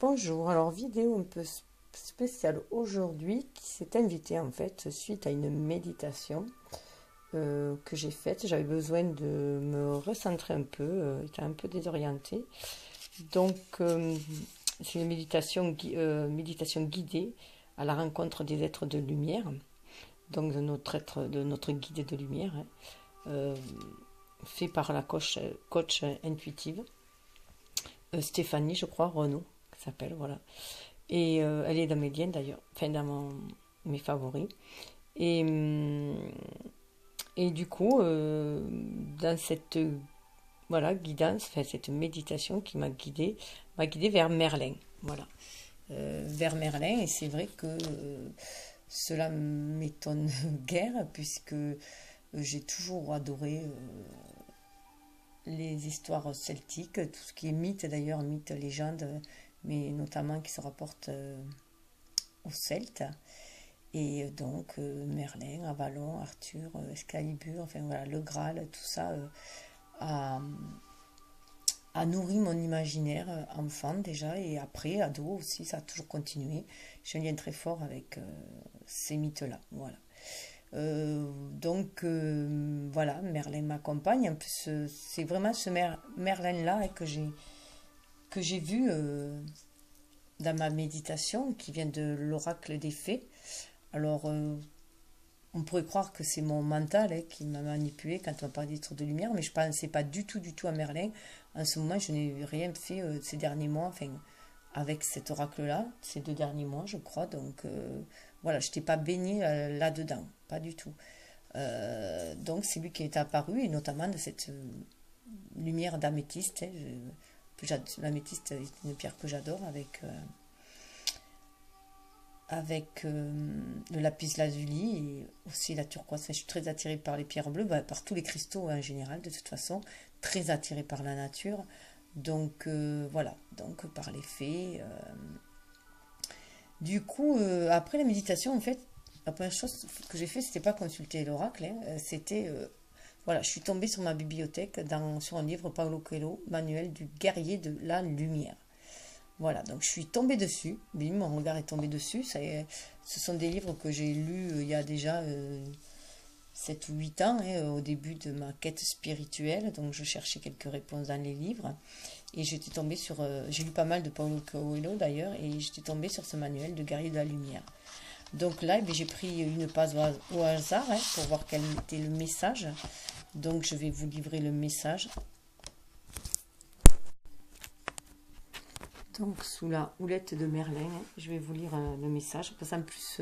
Bonjour, alors vidéo un peu spéciale aujourd'hui qui s'est invitée en fait suite à une méditation que j'ai faite. J'avais besoin de me recentrer un peu, j'étais un peu désorientée. Donc c'est une méditation guidée à la rencontre des êtres de lumière, donc de notre guide de lumière, hein, euh, fait par la coach intuitive Stéphanie, je crois, Renaud, qui s'appelle, voilà. Et elle est dans mes liens d'ailleurs, enfin mes favoris. Et, hum, et du coup, dans cette voilà, guidance, enfin, cette méditation qui m'a guidée vers Merlin. Voilà. Vers Merlin, et c'est vrai que cela m'étonne guère, puisque j'ai toujours adoré les histoires celtiques, tout ce qui est mythe d'ailleurs, mythe, légende, mais notamment qui se rapporte aux Celtes. Et donc Merlin, Avalon, Arthur, Excalibur, enfin voilà, le Graal, tout ça a, a nourri mon imaginaire enfant déjà, et après, ado aussi, ça a toujours continué. J'ai un lien très fort avec ces mythes-là. Voilà. Voilà, Merlin m'accompagne. En plus, c'est vraiment ce Merlin-là que j'ai vu dans ma méditation, qui vient de l'oracle des fées. Alors, on pourrait croire que c'est mon mental qui m'a manipulé quand on parle d'être de lumière, mais je ne pensais pas du tout à Merlin. En ce moment, je n'ai rien fait ces derniers mois, enfin, avec cet oracle-là, ces 2 derniers mois, je crois. Donc, voilà, je n'étais pas baignée là-dedans, pas du tout. Donc, c'est lui qui est apparu, et notamment de cette lumière d'améthyste. L'améthyste est une pierre que j'adore, avec le lapis lazuli et aussi la turquoise. Enfin, je suis très attirée par les pierres bleues, par tous les cristaux en général, de toute façon, très attirée par la nature. Donc voilà, donc par les fées. Du coup, après la méditation, en fait, la première chose que j'ai fait, c'était pas consulter l'oracle, hein, c'était voilà, je suis tombée sur ma bibliothèque sur un livre Paulo Coelho, Manuel du guerrier de la lumière. Voilà, donc je suis tombée dessus, bim, mon regard est tombé dessus. Ce sont des livres que j'ai lus il y a déjà 7 ou 8 ans, hein, au début de ma quête spirituelle. Donc je cherchais quelques réponses dans les livres. Et j'étais tombée sur. J'ai lu pas mal de Paulo Coelho d'ailleurs, et j'étais tombée sur ce manuel de guerrier de la lumière. Donc là, eh j'ai pris une page au hasard, hein, pour voir quel était le message. Donc je vais vous livrer le message. Donc, sous la houlette de Merlin, je vais vous lire le message. Parce qu'en plus,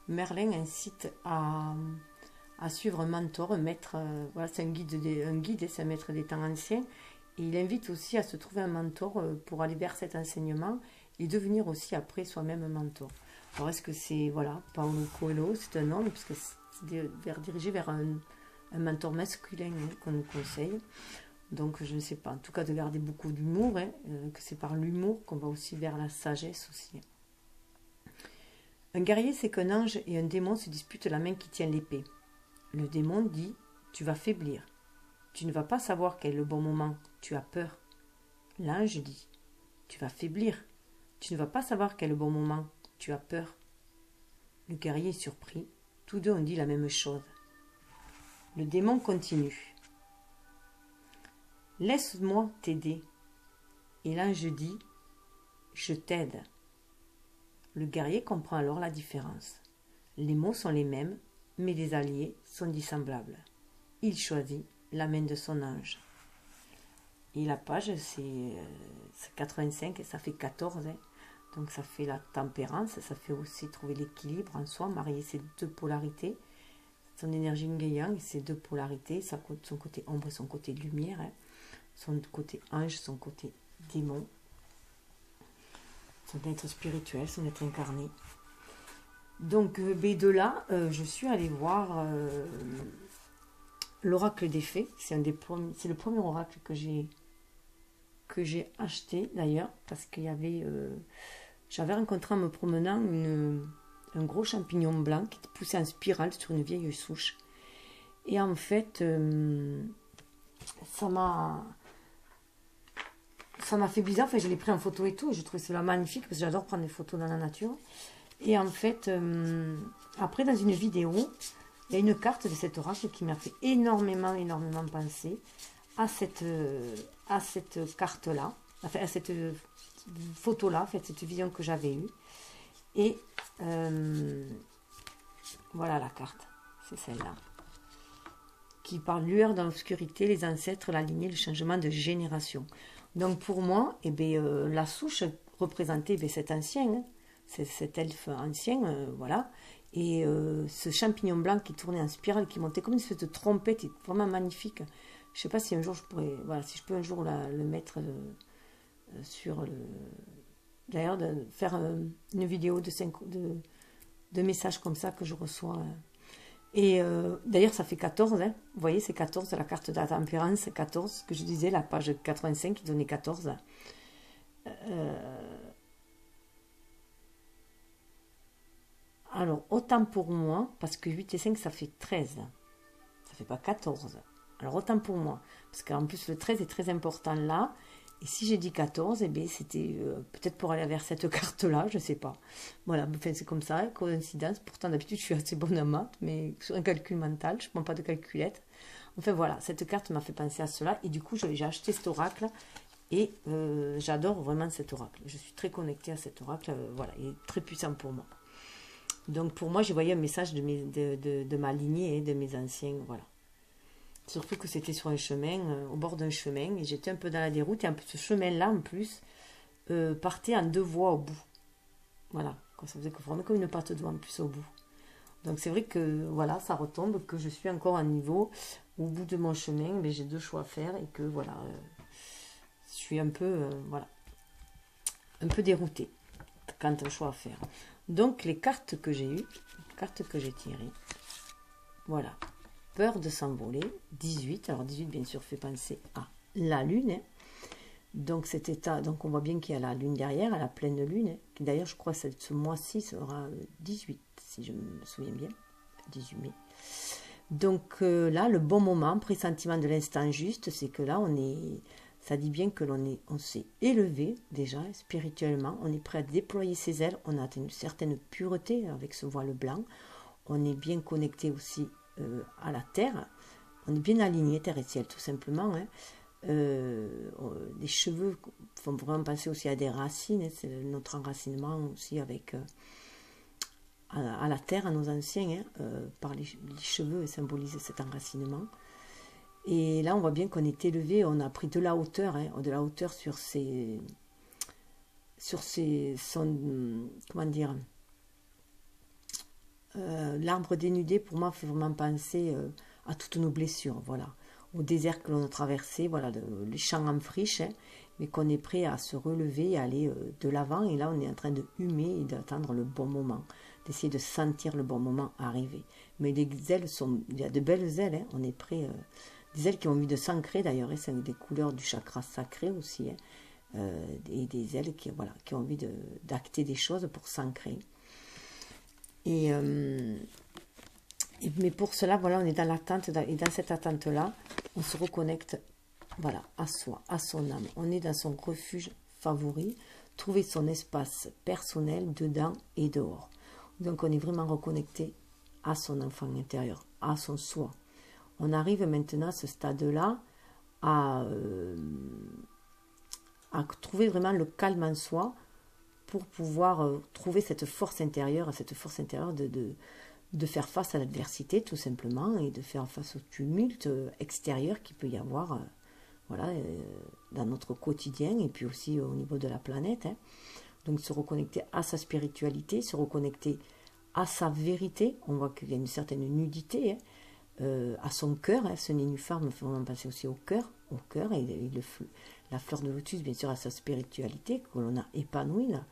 Merlin incite à suivre un mentor, un maître. Voilà, c'est un guide, c'est un maître des temps anciens. Et il invite aussi à se trouver un mentor pour aller vers cet enseignement et devenir aussi après soi-même un mentor. Alors, est-ce que c'est, voilà, Paulo Coelho, c'est un homme, parce que c'est dirigé vers un mentor masculin, hein, qu'on nous conseille. Donc je ne sais pas, en tout cas de garder beaucoup d'humour, hein, que c'est par l'humour qu'on va aussi vers la sagesse aussi. Un guerrier, c'est qu'un ange et un démon se disputent la main qui tient l'épée. Le démon dit: tu vas faiblir, tu ne vas pas savoir quel est le bon moment, tu as peur. L'ange dit: tu vas faiblir, tu ne vas pas savoir quel est le bon moment, tu as peur. Le guerrier est surpris, tous deux ont dit la même chose. Le démon continue: laisse-moi t'aider. Et l'ange dit: je t'aide. Le guerrier comprend alors la différence. Les mots sont les mêmes, mais les alliés sont dissemblables. Il choisit la main de son ange. Et la page, c'est 85 et ça fait 14. Hein. Donc ça fait la tempérance, ça fait aussi trouver l'équilibre en soi, marier ces deux polarités, son énergie yin et ses deux polarités, son côté ombre et son côté lumière, hein. Son côté ange, son côté démon, son être spirituel, son être incarné. Donc, de là, je suis allée voir l'oracle des fées. C'est le premier oracle que j'ai acheté d'ailleurs, parce qu'il y avait, j'avais rencontré en me promenant un gros champignon blanc qui poussait en spirale sur une vieille souche. Et en fait, ça ça m'a fait bizarre. Enfin, je l'ai pris en photo et tout. Je trouvais cela magnifique parce que j'adore prendre des photos dans la nature. Et en fait, après, dans une vidéo, il y a une carte de cet oracle qui m'a fait énormément penser à cette carte-là, enfin, à cette photo-là, en fait, cette vision que j'avais eue. Et voilà la carte, c'est celle-là, qui parle lueur dans l'obscurité, les ancêtres, la lignée, le changement de génération. Donc pour moi, eh bien, la souche représentait cet ancien, hein, cet elfe ancien, voilà. Et ce champignon blanc qui tournait en spirale, qui montait comme une espèce de trompette, est vraiment magnifique. Je ne sais pas si un jour je pourrais, voilà, si je peux un jour le mettre sur le... D'ailleurs, de faire une vidéo de messages comme ça que je reçois. Et d'ailleurs, ça fait 14, hein. Vous voyez, c'est 14, la carte de la tempérance, 14, que je disais, la page 85 qui donnait 14. Alors, autant pour moi, parce que 8 et 5, ça fait 13. Ça fait pas 14. Alors, autant pour moi, parce qu'en plus, le 13 est très important là. Et si j'ai dit 14, eh bien, c'était peut-être pour aller vers cette carte-là, je ne sais pas. Voilà, enfin, c'est comme ça, coïncidence. Pourtant, d'habitude, je suis assez bonne en maths, mais sur un calcul mental, je ne prends pas de calculette. Enfin, voilà, cette carte m'a fait penser à cela. Et du coup, j'ai acheté cet oracle. Et j'adore vraiment cet oracle. Je suis très connectée à cet oracle. Voilà, il est très puissant pour moi. Donc, pour moi, j'ai voyé un message de ma lignée et de mes anciens, voilà. Surtout que c'était sur un chemin, au bord d'un chemin, et j'étais un peu dans la déroute, et un peu ce chemin-là, en plus, partait en 2 voies au bout. Voilà, ça faisait vraiment comme une patte d'oie en plus au bout. Donc c'est vrai que, voilà, ça retombe, que je suis encore à un niveau, au bout de mon chemin, mais j'ai 2 choix à faire, et que, voilà, je suis un peu, voilà, un peu déroutée, quant au choix à faire. Donc les cartes que j'ai eues, les cartes que j'ai tirées, voilà. Peur de s'envoler, 18. Alors 18, bien sûr, fait penser à la lune. Hein. Donc cet état, donc on voit bien qu'il y a la lune derrière, à la pleine lune, hein, qui d'ailleurs, je crois, ce mois-ci sera 18, si je me souviens bien, 18 mai. Donc là, le bon moment, pressentiment de l'instant juste, c'est que là, ça dit bien que on s'est élevé déjà spirituellement, on est prêt à déployer ses ailes, on a atteint une certaine pureté avec ce voile blanc, on est bien connecté aussi à la terre, on est bien aligné terre et ciel tout simplement, hein. Les cheveux font vraiment penser aussi à des racines, hein. C'est notre enracinement aussi avec à la terre, à nos anciens, hein, par les cheveux symbolisent cet enracinement. Et là on voit bien qu'on est élevé, on a pris de la hauteur, hein, comment dire, l'arbre dénudé, pour moi, fait vraiment penser à toutes nos blessures, voilà, au désert que l'on a traversé, voilà, les champs en friche, hein, mais qu'on est prêt à se relever et à aller de l'avant. Et là, on est en train de humer et d'attendre le bon moment, d'essayer de sentir le bon moment arriver. Mais les ailes il y a de belles ailes, hein, on est prêt, des ailes qui ont envie de s'ancrer d'ailleurs, hein, c'est avec des couleurs du chakra sacré aussi, hein, et des ailes qui ont envie d'acter des choses pour s'ancrer. Mais pour cela, voilà, on est dans l'attente, et dans cette attente-là, on se reconnecte, voilà, à soi, à son âme. On est dans son refuge favori, trouver son espace personnel dedans et dehors. Donc on est vraiment reconnecté à son enfant intérieur, à son soi. On arrive maintenant à ce stade-là à trouver vraiment le calme en soi, pour pouvoir trouver cette force intérieure de faire face à l'adversité tout simplement, et de faire face au tumulte extérieur qu'il peut y avoir voilà, dans notre quotidien, et puis aussi au niveau de la planète, hein. Donc se reconnecter à sa spiritualité, se reconnecter à sa vérité. On voit qu'il y a une certaine nudité, hein, à son cœur, hein. Ce nénuphar me fait vraiment penser aussi au cœur, et la fleur de lotus, bien sûr, à sa spiritualité que l'on a épanouie là,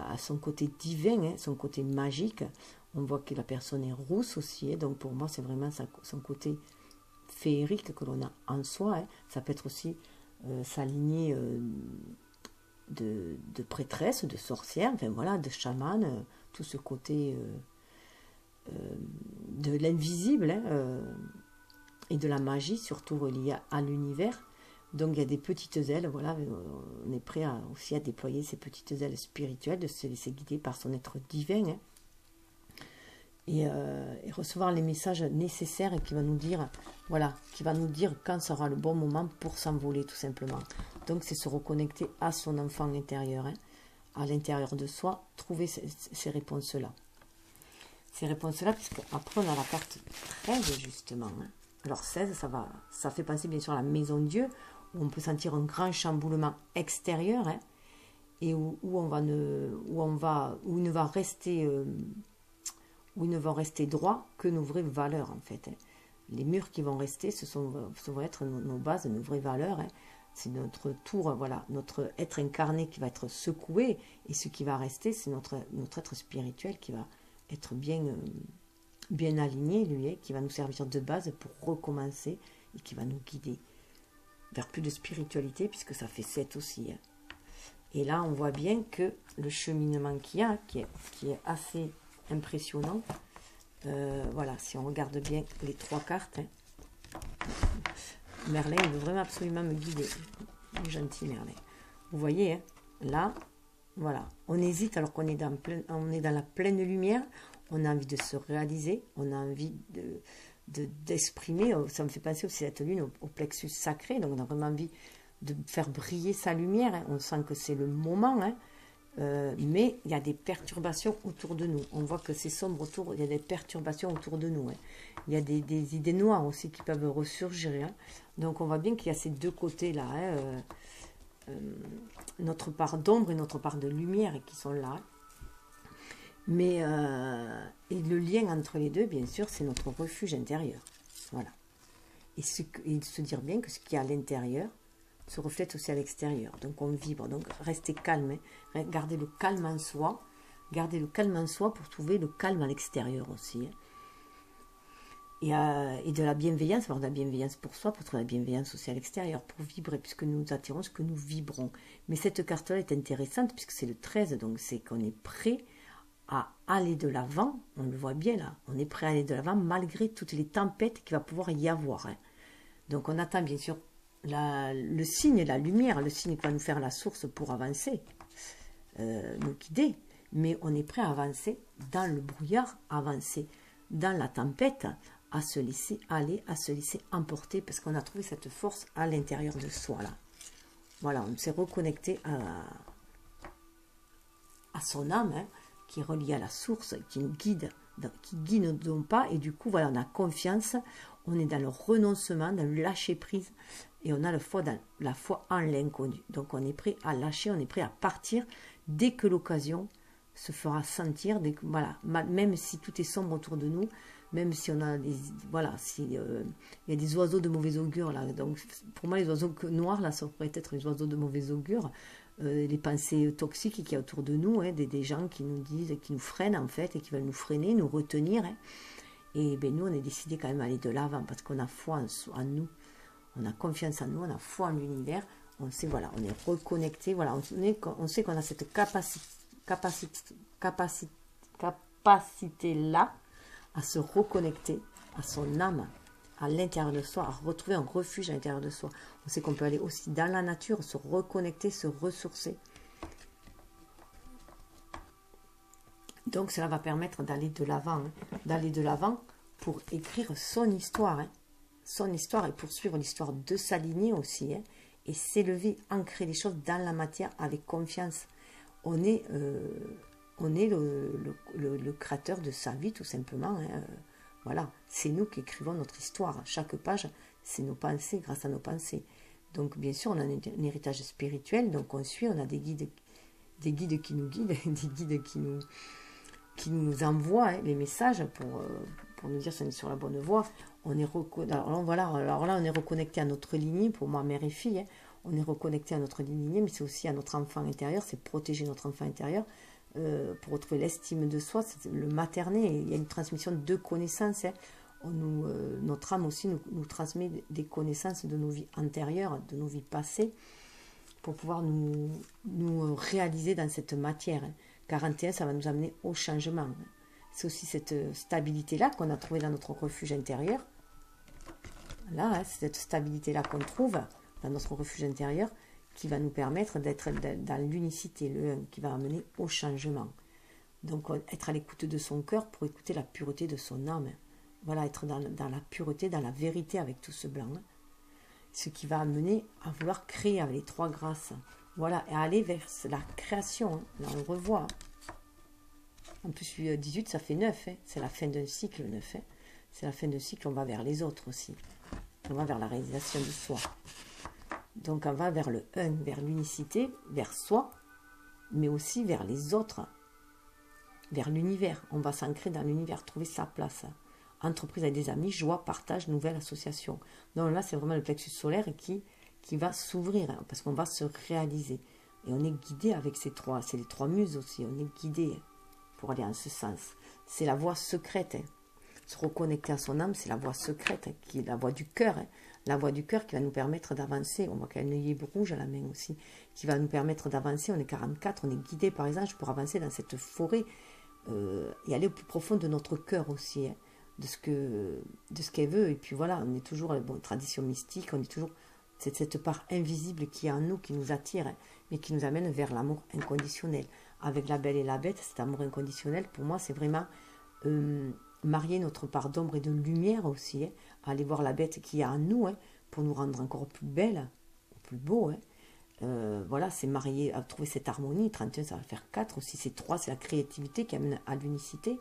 à son côté divin, hein, son côté magique. On voit que la personne est rousse aussi, hein, donc pour moi c'est vraiment son côté féerique que l'on a en soi, hein. Ça peut être aussi sa lignée de prêtresse, de sorcière, enfin voilà, de chamane, tout ce côté de l'invisible, hein, et de la magie, surtout reliée à l'univers. Donc il y a des petites ailes, voilà, on est prêt aussi à déployer ces petites ailes spirituelles, de se laisser guider par son être divin, hein, et recevoir les messages nécessaires et qui va nous dire, voilà, qui va nous dire quand sera le bon moment pour s'envoler tout simplement. Donc c'est se reconnecter à son enfant intérieur, hein, à l'intérieur de soi, trouver ces réponses-là. Ces réponses-là, puisque après on a la carte 13 justement. Hein. Alors 16, ça fait penser bien sûr à la maison Dieu, où on peut sentir un grand chamboulement extérieur, hein, et où il ne va rester droit que nos vraies valeurs en fait. Hein. Les murs qui vont rester, ça vont être nos bases, nos vraies valeurs. Hein. C'est notre tour, voilà, notre être incarné qui va être secoué, et ce qui va rester, c'est notre être spirituel qui va être bien aligné, lui, hein, qui va nous servir de base pour recommencer et qui va nous guider vers plus de spiritualité, puisque ça fait 7 aussi. Hein. Et là, on voit bien que le cheminement qu'il y a, qui est assez impressionnant, voilà, si on regarde bien les 3 cartes, hein, Merlin, il veut vraiment absolument me guider. Il est gentil, Merlin. Vous voyez, hein, là, voilà, on hésite alors qu'on est dans la pleine lumière, on a envie de se réaliser, on a envie d'exprimer, ça me fait penser aussi cette lune au plexus sacré, donc on a vraiment envie de faire briller sa lumière, hein, on sent que c'est le moment, hein, mais il y a des perturbations autour de nous, on voit que c'est sombre autour, il y a des perturbations autour de nous, hein. Il y a des idées noires aussi qui peuvent ressurgir, hein. Donc on voit bien qu'il y a ces deux côtés-là, hein, notre part d'ombre et notre part de lumière qui sont là. Mais et le lien entre les deux, bien sûr, c'est notre refuge intérieur. Voilà. Et se dire bien que ce qui est à l'intérieur se reflète aussi à l'extérieur. Donc on vibre. Donc restez calme. Hein. Gardez le calme en soi. Gardez le calme en soi pour trouver le calme à l'extérieur aussi. Hein. Et de la bienveillance, avoir de la bienveillance pour soi, pour trouver la bienveillance aussi à l'extérieur, pour vibrer, puisque nous attirons ce que nous vibrons. Mais cette carte-là est intéressante, puisque c'est le 13, donc c'est qu'on est prêt à aller de l'avant, on le voit bien là, on est prêt à aller de l'avant malgré toutes les tempêtes qu'il va pouvoir y avoir. Hein. Donc on attend bien sûr le signe, la lumière, le signe qui va nous faire la source pour avancer, nous guider, mais on est prêt à avancer dans le brouillard, avancer dans la tempête, à se laisser aller, à se laisser emporter, parce qu'on a trouvé cette force à l'intérieur de soi là. Voilà, on s'est reconnecté à son âme, hein, qui est reliée à la source, qui nous guide, qui guide nos pas, et du coup, voilà, on a confiance, on est dans le renoncement, dans le lâcher prise, et on a la foi en l'inconnu. Donc on est prêt à lâcher, on est prêt à partir dès que l'occasion se fera sentir, voilà, même si tout est sombre autour de nous, même si on a il y a des oiseaux de mauvais augure là, donc pour moi les oiseaux noirs là, ça pourrait être les oiseaux de mauvais augure, les pensées toxiques qu'il y a autour de nous, hein, des gens qui nous disent, qui nous freinent en fait, et qui veulent nous freiner, nous retenir, hein. Et ben nous on est décidé quand même d'aller de l'avant, parce qu'on a foi en nous, on a confiance en nous, on a foi en l'univers, on sait, voilà, on est reconnecté, voilà, on sait qu'on a cette capacité là à se reconnecter à son âme, à l'intérieur de soi, à retrouver un refuge à l'intérieur de soi. On sait qu'on peut aller aussi dans la nature, se reconnecter, se ressourcer. Donc cela va permettre d'aller de l'avant, hein, d'aller de l'avant pour écrire son histoire, hein, son histoire, et poursuivre l'histoire de sa lignée aussi, hein, et s'élever, ancrer les choses dans la matière avec confiance. On est le créateur de sa vie, tout simplement. Hein. Voilà, c'est nous qui écrivons notre histoire. Chaque page, c'est nos pensées, grâce à nos pensées. Donc, bien sûr, on a un héritage spirituel, donc on suit, on a des guides qui nous guident, des guides qui nous envoient, hein, les messages pour nous dire si on est sur la bonne voie. Alors là, on est reconnecté à notre lignée, pour moi, mère et fille. Hein. On est reconnecté à notre lignée, mais c'est aussi à notre enfant intérieur, c'est protéger notre enfant intérieur. Pour retrouver l'estime de soi, c'est le materner, il y a une transmission de connaissances, hein. Notre âme aussi nous transmet des connaissances de nos vies antérieures, de nos vies passées, pour pouvoir nous réaliser dans cette matière, hein. 41, ça va nous amener au changement. C'est aussi cette stabilité-là qu'on a trouvée dans notre refuge intérieur. Là, hein, c'est cette stabilité-là qu'on trouve dans notre refuge intérieur, qui va nous permettre d'être dans l'unicité, le 1, qui va amener au changement. Donc, être à l'écoute de son cœur pour écouter la pureté de son âme. Voilà, être dans la pureté, dans la vérité avec tout ce blanc. Ce qui va amener à vouloir créer avec les 3 grâces. Voilà, et à aller vers la création. Là, on revoit. En plus, 18, ça fait 9. C'est la fin d'un cycle, 9. C'est la fin d'un cycle, on va vers les autres aussi. On va vers la réalisation de soi. Donc, on va vers le 1, vers l'unicité, vers soi, mais aussi vers les autres, vers l'univers. On va s'ancrer dans l'univers, trouver sa place. Entreprise avec des amis, joie, partage, nouvelle association. Donc là, c'est vraiment le plexus solaire qui va s'ouvrir, parce qu'on va se réaliser. Et on est guidé avec ces 3, c'est les 3 muses aussi, on est guidé pour aller en ce sens. C'est la voie secrète. Se reconnecter à son âme, c'est la voie secrète, qui est la voie du cœur. La voie du cœur qui va nous permettre d'avancer. On voit qu'il y a un œillet rouge à la main aussi, qui va nous permettre d'avancer. On est 44, on est guidé par les anges pour avancer dans cette forêt et aller au plus profond de notre cœur aussi, de ce qu'elle veut. Et puis voilà, on est toujours, tradition mystique, on est toujours, c'est cette part invisible qui est en nous, qui nous attire, mais qui nous amène vers l'amour inconditionnel. Avec la belle et la bête, cet amour inconditionnel, pour moi, c'est vraiment marier notre part d'ombre et de lumière aussi, aller voir la bête qui est en nous, pour nous rendre encore plus belle, plus beau. Voilà, c'est marier, à trouver cette harmonie. 31, ça va faire 4 aussi, c'est 3, c'est la créativité qui amène à l'unicité.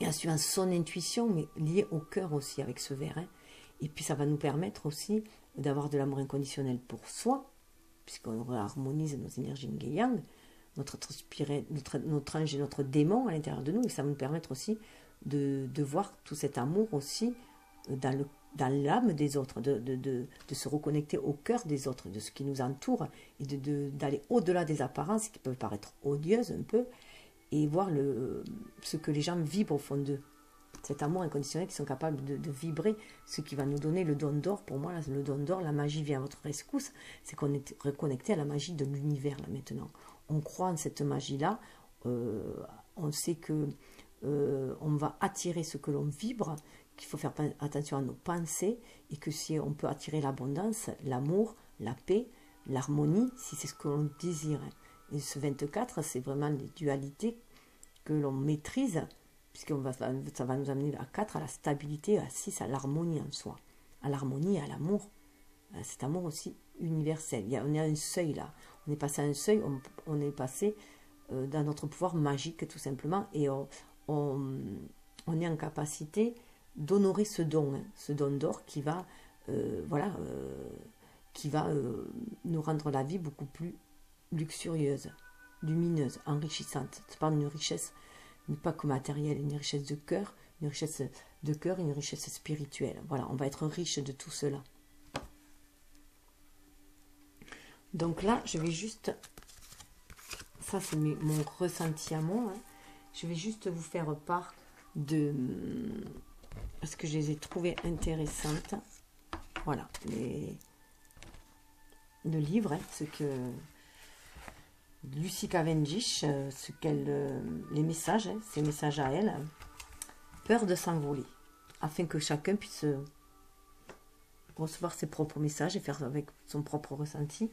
Et en suivant son intuition, mais liée au cœur aussi avec ce verre. Et puis ça va nous permettre aussi d'avoir de l'amour inconditionnel pour soi, puisqu'on harmonise nos énergies yin-yang, notre ange et notre démon à l'intérieur de nous. Et ça va nous permettre aussi de voir tout cet amour aussi dans l'âme des autres, de se reconnecter au cœur des autres, de ce qui nous entoure, et d'aller au-delà des apparences qui peuvent paraître odieuses un peu, et voir ce que les gens vibrent au fond d'eux. Cet amour inconditionnel qui sont capables de vibrer, ce qui va nous donner le don d'or. Pour moi, là, le don d'or, la magie vient à votre rescousse, c'est qu'on est reconnecté à la magie de l'univers, là, maintenant. On croit en cette magie-là, on sait que on va attirer ce que l'on vibre, qu'il faut faire attention à nos pensées, et que si on peut attirer l'abondance, l'amour, la paix, l'harmonie, si c'est ce que l'on désire. Et ce 24, c'est vraiment les dualités que l'on maîtrise, puisque ça va nous amener à 4, à la stabilité, à 6, à l'harmonie en soi, à l'harmonie, à l'amour, à cet amour aussi universel. On est à un seuil là, on est passé à un seuil, on est passé dans notre pouvoir magique tout simplement, et on est en capacité d'honorer ce don d'or qui va, nous rendre la vie beaucoup plus luxurieuse, lumineuse, enrichissante. C'est pas une richesse, pas que matérielle, une richesse de cœur, une richesse spirituelle. Voilà, on va être riche de tout cela. Donc là, je vais juste, ça c'est mon ressenti à moi, je vais juste vous faire part parce que je les ai trouvées intéressantes. Voilà, le livre, ce que Lucy Cavendish, les messages, ces messages à elle, peur de s'envoler, afin que chacun puisse recevoir ses propres messages et faire avec son propre ressenti.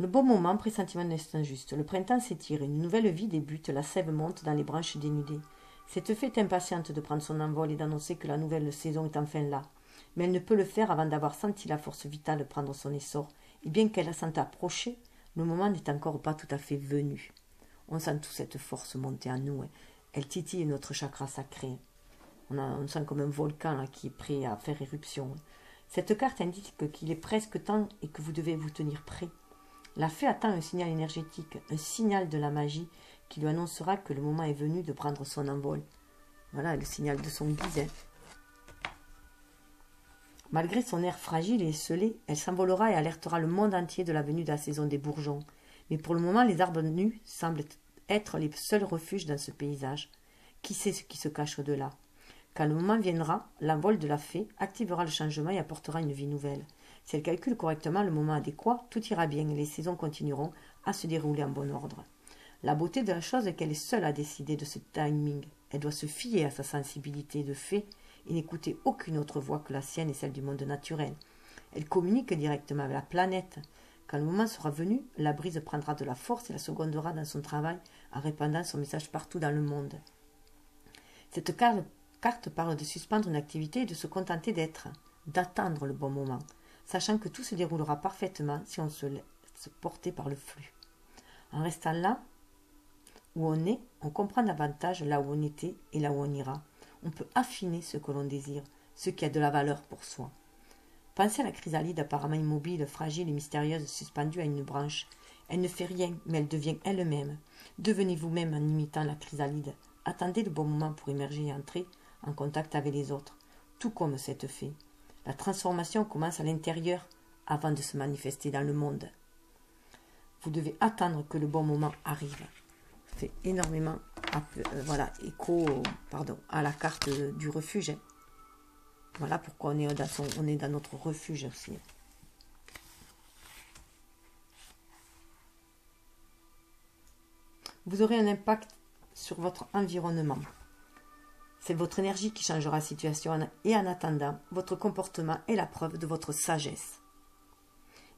Le bon moment, pressentiment de l'instant juste. Le printemps s'étire, une nouvelle vie débute, la sève monte dans les branches dénudées. Cette fée est impatiente de prendre son envol et d'annoncer que la nouvelle saison est enfin là. Mais elle ne peut le faire avant d'avoir senti la force vitale prendre son essor, et bien qu'elle la sente approcher, le moment n'est encore pas tout à fait venu. On sent toute cette force monter en nous. Elle titille notre chakra sacré. On sent comme un volcan là, qui est prêt à faire éruption. Cette carte indique qu'il est presque temps et que vous devez vous tenir prêt. La fée attend un signal énergétique, un signal de la magie qui lui annoncera que le moment est venu de prendre son envol. Voilà le signal de son guide. Malgré son air fragile et esselé, elle s'envolera et alertera le monde entier de la venue de la saison des bourgeons. Mais pour le moment, les arbres nus semblent être les seuls refuges dans ce paysage. Qui sait ce qui se cache au-delà? Quand le moment viendra, l'envol de la fée activera le changement et apportera une vie nouvelle. Si elle calcule correctement le moment adéquat, tout ira bien et les saisons continueront à se dérouler en bon ordre. La beauté de la chose est qu'elle est seule à décider de ce timing. Elle doit se fier à sa sensibilité de fée et n'écouter aucune autre voix que la sienne et celle du monde naturel. Elle communique directement avec la planète. Quand le moment sera venu, la brise prendra de la force et la secondera dans son travail en répandant son message partout dans le monde. Cette carte parle de suspendre une activité et de se contenter d'être, d'attendre le bon moment, sachant que tout se déroulera parfaitement si on se laisse porter par le flux. En restant là où on est, on comprend davantage là où on était et là où on ira. On peut affiner ce que l'on désire, ce qui a de la valeur pour soi. Pensez à la chrysalide apparemment immobile, fragile et mystérieuse suspendue à une branche. Elle ne fait rien, mais elle devient elle-même. Devenez vous-même en imitant la chrysalide. Attendez le bon moment pour émerger et entrer en contact avec les autres, tout comme cette fée. La transformation commence à l'intérieur avant de se manifester dans le monde. Vous devez attendre que le bon moment arrive. Ça fait énormément écho à la carte du refuge. Voilà pourquoi on est dans notre refuge aussi. Vous aurez un impact sur votre environnement. C'est votre énergie qui changera la situation et en attendant, votre comportement est la preuve de votre sagesse.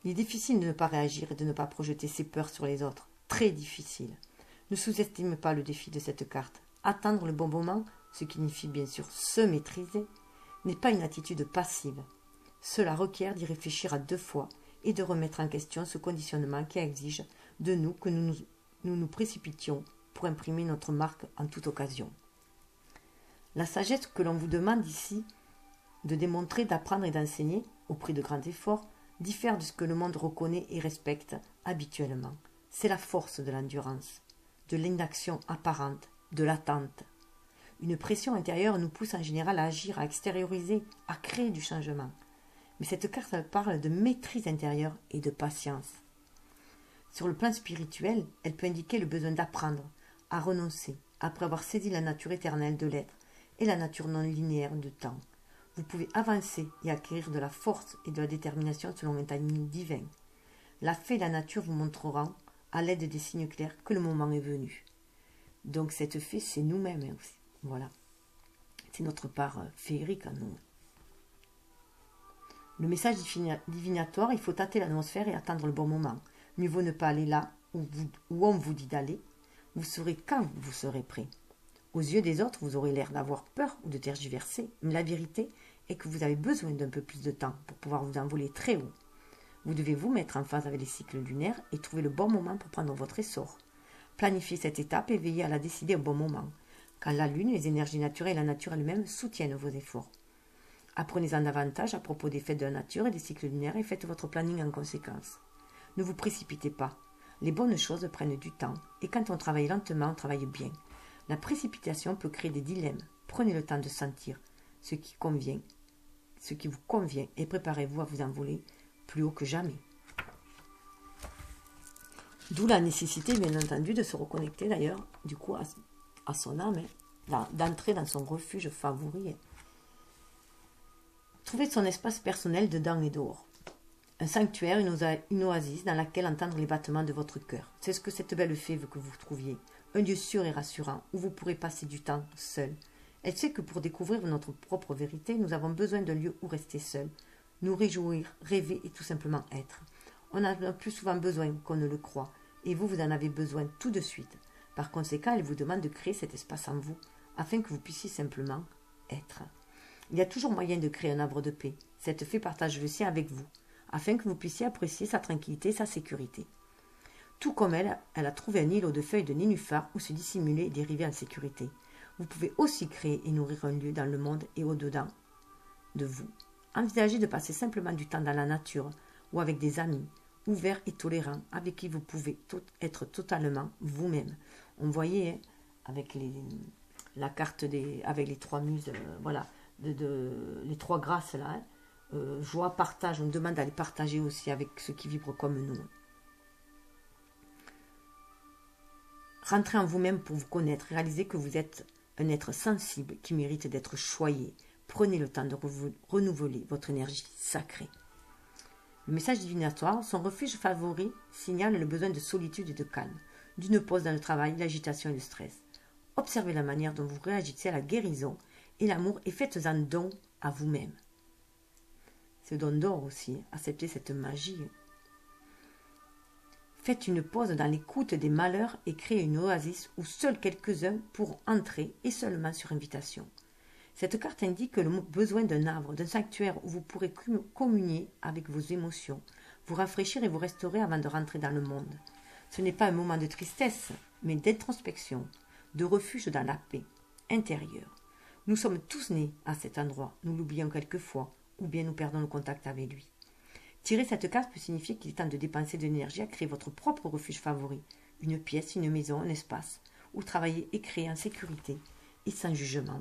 Il est difficile de ne pas réagir et de ne pas projeter ses peurs sur les autres. Très difficile. Ne sous-estimez pas le défi de cette carte. Attendre le bon moment, ce qui signifie bien sûr se maîtriser, n'est pas une attitude passive. Cela requiert d'y réfléchir à 2 fois et de remettre en question ce conditionnement qui exige de nous que nous précipitions pour imprimer notre marque en toute occasion. La sagesse que l'on vous demande ici de démontrer, d'apprendre et d'enseigner, au prix de grands efforts, diffère de ce que le monde reconnaît et respecte habituellement. C'est la force de l'endurance, de l'inaction apparente, de l'attente. Une pression intérieure nous pousse en général à agir, à extérioriser, à créer du changement. Mais cette carte parle de maîtrise intérieure et de patience. Sur le plan spirituel, elle peut indiquer le besoin d'apprendre, à renoncer, après avoir saisi la nature éternelle de l'être et la nature non linéaire du temps. Vous pouvez avancer et acquérir de la force et de la détermination selon un timing divin. La fée et la nature vous montreront, à l'aide des signes clairs, que le moment est venu. Donc cette fée, c'est nous-mêmes aussi. Voilà. C'est notre part féerique en nous. Le message divinatoire, il faut tâter l'atmosphère et attendre le bon moment. Mieux vaut ne pas aller là où on vous dit d'aller. Vous saurez quand vous serez prêt. Aux yeux des autres, vous aurez l'air d'avoir peur ou de tergiverser, mais la vérité est que vous avez besoin d'un peu plus de temps pour pouvoir vous envoler très haut. Vous devez vous mettre en phase avec les cycles lunaires et trouver le bon moment pour prendre votre essor. Planifiez cette étape et veillez à la décider au bon moment, quand la lune, les énergies naturelles et la nature elle-même soutiennent vos efforts. Apprenez-en davantage à propos des fêtes de la nature et des cycles lunaires et faites votre planning en conséquence. Ne vous précipitez pas. Les bonnes choses prennent du temps et quand on travaille lentement, on travaille bien. La précipitation peut créer des dilemmes. Prenez le temps de sentir ce qui vous convient et préparez-vous à vous envoler plus haut que jamais. D'où la nécessité, bien entendu, de se reconnecter d'ailleurs, du coup, à son âme, d'entrer dans son refuge favori. Trouvez son espace personnel dedans et dehors. Un sanctuaire, une oasis dans laquelle entendre les battements de votre cœur. C'est ce que cette belle fée veut que vous trouviez. Un lieu sûr et rassurant où vous pourrez passer du temps seul. Elle sait que pour découvrir notre propre vérité, nous avons besoin d'un lieu où rester seul, nous réjouir, rêver et tout simplement être. On en a plus souvent besoin qu'on ne le croit, et vous en avez besoin tout de suite. Par conséquent, elle vous demande de créer cet espace en vous, afin que vous puissiez simplement être. Il y a toujours moyen de créer un havre de paix. Cette fée partage le sien avec vous, afin que vous puissiez apprécier sa tranquillité et sa sécurité. Tout comme elle a trouvé un îlot de feuilles de nénuphar où se dissimuler et dériver en sécurité. Vous pouvez aussi créer et nourrir un lieu dans le monde et au-dedans de vous. Envisagez de passer simplement du temps dans la nature ou avec des amis, ouverts et tolérants, avec qui vous pouvez être totalement vous-même. On voyait avec la carte avec les 3 muses, les 3 grâces là, joie, partage, on demande d'aller partager aussi avec ceux qui vibrent comme nous. Rentrez en vous-même pour vous connaître, réalisez que vous êtes un être sensible qui mérite d'être choyé. Prenez le temps de renouveler votre énergie sacrée. Le message divinatoire, son refuge favori, signale le besoin de solitude et de calme, d'une pause dans le travail, l'agitation et le stress. Observez la manière dont vous réagissez à la guérison et l'amour et faites-en don à vous-même. C'est le don d'or aussi, accepter cette magie. Faites une pause dans l'écoute des malheurs et créez une oasis où seuls quelques-uns pourront entrer et seulement sur invitation. Cette carte indique le besoin d'un arbre, d'un sanctuaire où vous pourrez communier avec vos émotions, vous rafraîchir et vous restaurer avant de rentrer dans le monde. Ce n'est pas un moment de tristesse, mais d'introspection, de refuge dans la paix intérieure. Nous sommes tous nés à cet endroit, nous l'oublions quelquefois, ou bien nous perdons le contact avec lui. Tirer cette carte peut signifier qu'il est temps de dépenser de l'énergie à créer votre propre refuge favori, une pièce, une maison, un espace, où travailler et créer en sécurité et sans jugement.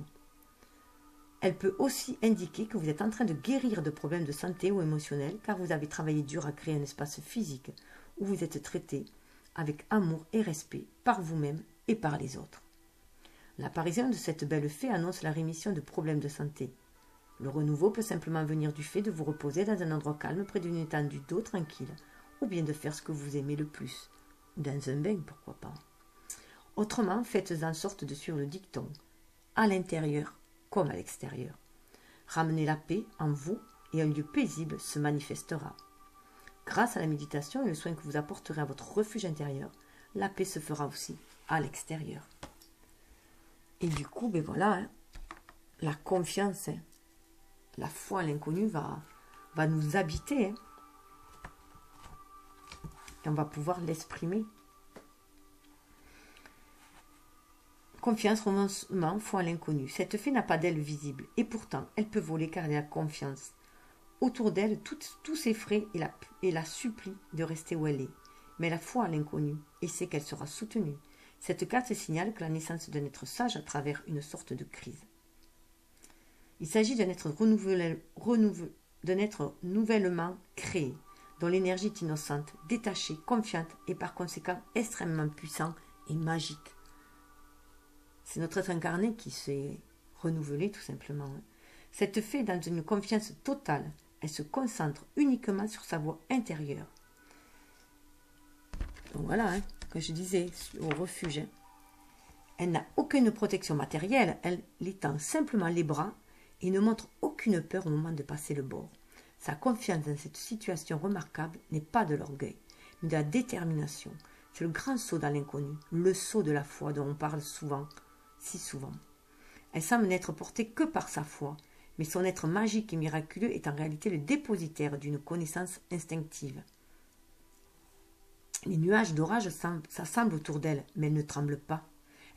Elle peut aussi indiquer que vous êtes en train de guérir de problèmes de santé ou émotionnels car vous avez travaillé dur à créer un espace physique où vous êtes traité avec amour et respect par vous-même et par les autres. L'apparition de cette belle fée annonce la rémission de problèmes de santé. Le renouveau peut simplement venir du fait de vous reposer dans un endroit calme près d'une étendue d'eau tranquille, ou bien de faire ce que vous aimez le plus, ou dans un bain, pourquoi pas. Autrement, faites en sorte de suivre le dicton, à l'intérieur comme à l'extérieur. Ramenez la paix en vous et un lieu paisible se manifestera. Grâce à la méditation et le soin que vous apporterez à votre refuge intérieur, la paix se fera aussi à l'extérieur. Et du coup, ben voilà, hein, la confiance, hein, la foi à l'inconnu va nous habiter. Hein. Et on va pouvoir l'exprimer. Confiance, renoncement, foi à l'inconnu. Cette fée n'a pas d'aile visible. Et pourtant, elle peut voler car elle a confiance. Autour d'elle, tous s'effraient et la supplient de rester où elle est. Mais la foi à l'inconnu et sait qu'elle sera soutenue. Cette carte signale que la naissance d'un être sage à travers une sorte de crise. Il s'agit d'un être nouvellement créé, dont l'énergie est innocente, détachée, confiante et par conséquent extrêmement puissant et magique. C'est notre être incarné qui s'est renouvelé tout simplement. Cette fée est dans une confiance totale. Elle se concentre uniquement sur sa voix intérieure. Donc voilà, hein, que je disais, au refuge. Hein. Elle n'a aucune protection matérielle, elle étend simplement les bras et ne montre aucune peur au moment de passer le bord. Sa confiance dans cette situation remarquable n'est pas de l'orgueil, mais de la détermination. C'est le grand saut dans l'inconnu, le saut de la foi dont on parle souvent, si souvent. Elle semble n'être portée que par sa foi, mais son être magique et miraculeux est en réalité le dépositaire d'une connaissance instinctive. Les nuages d'orage s'assemblent autour d'elle, mais elle ne tremble pas.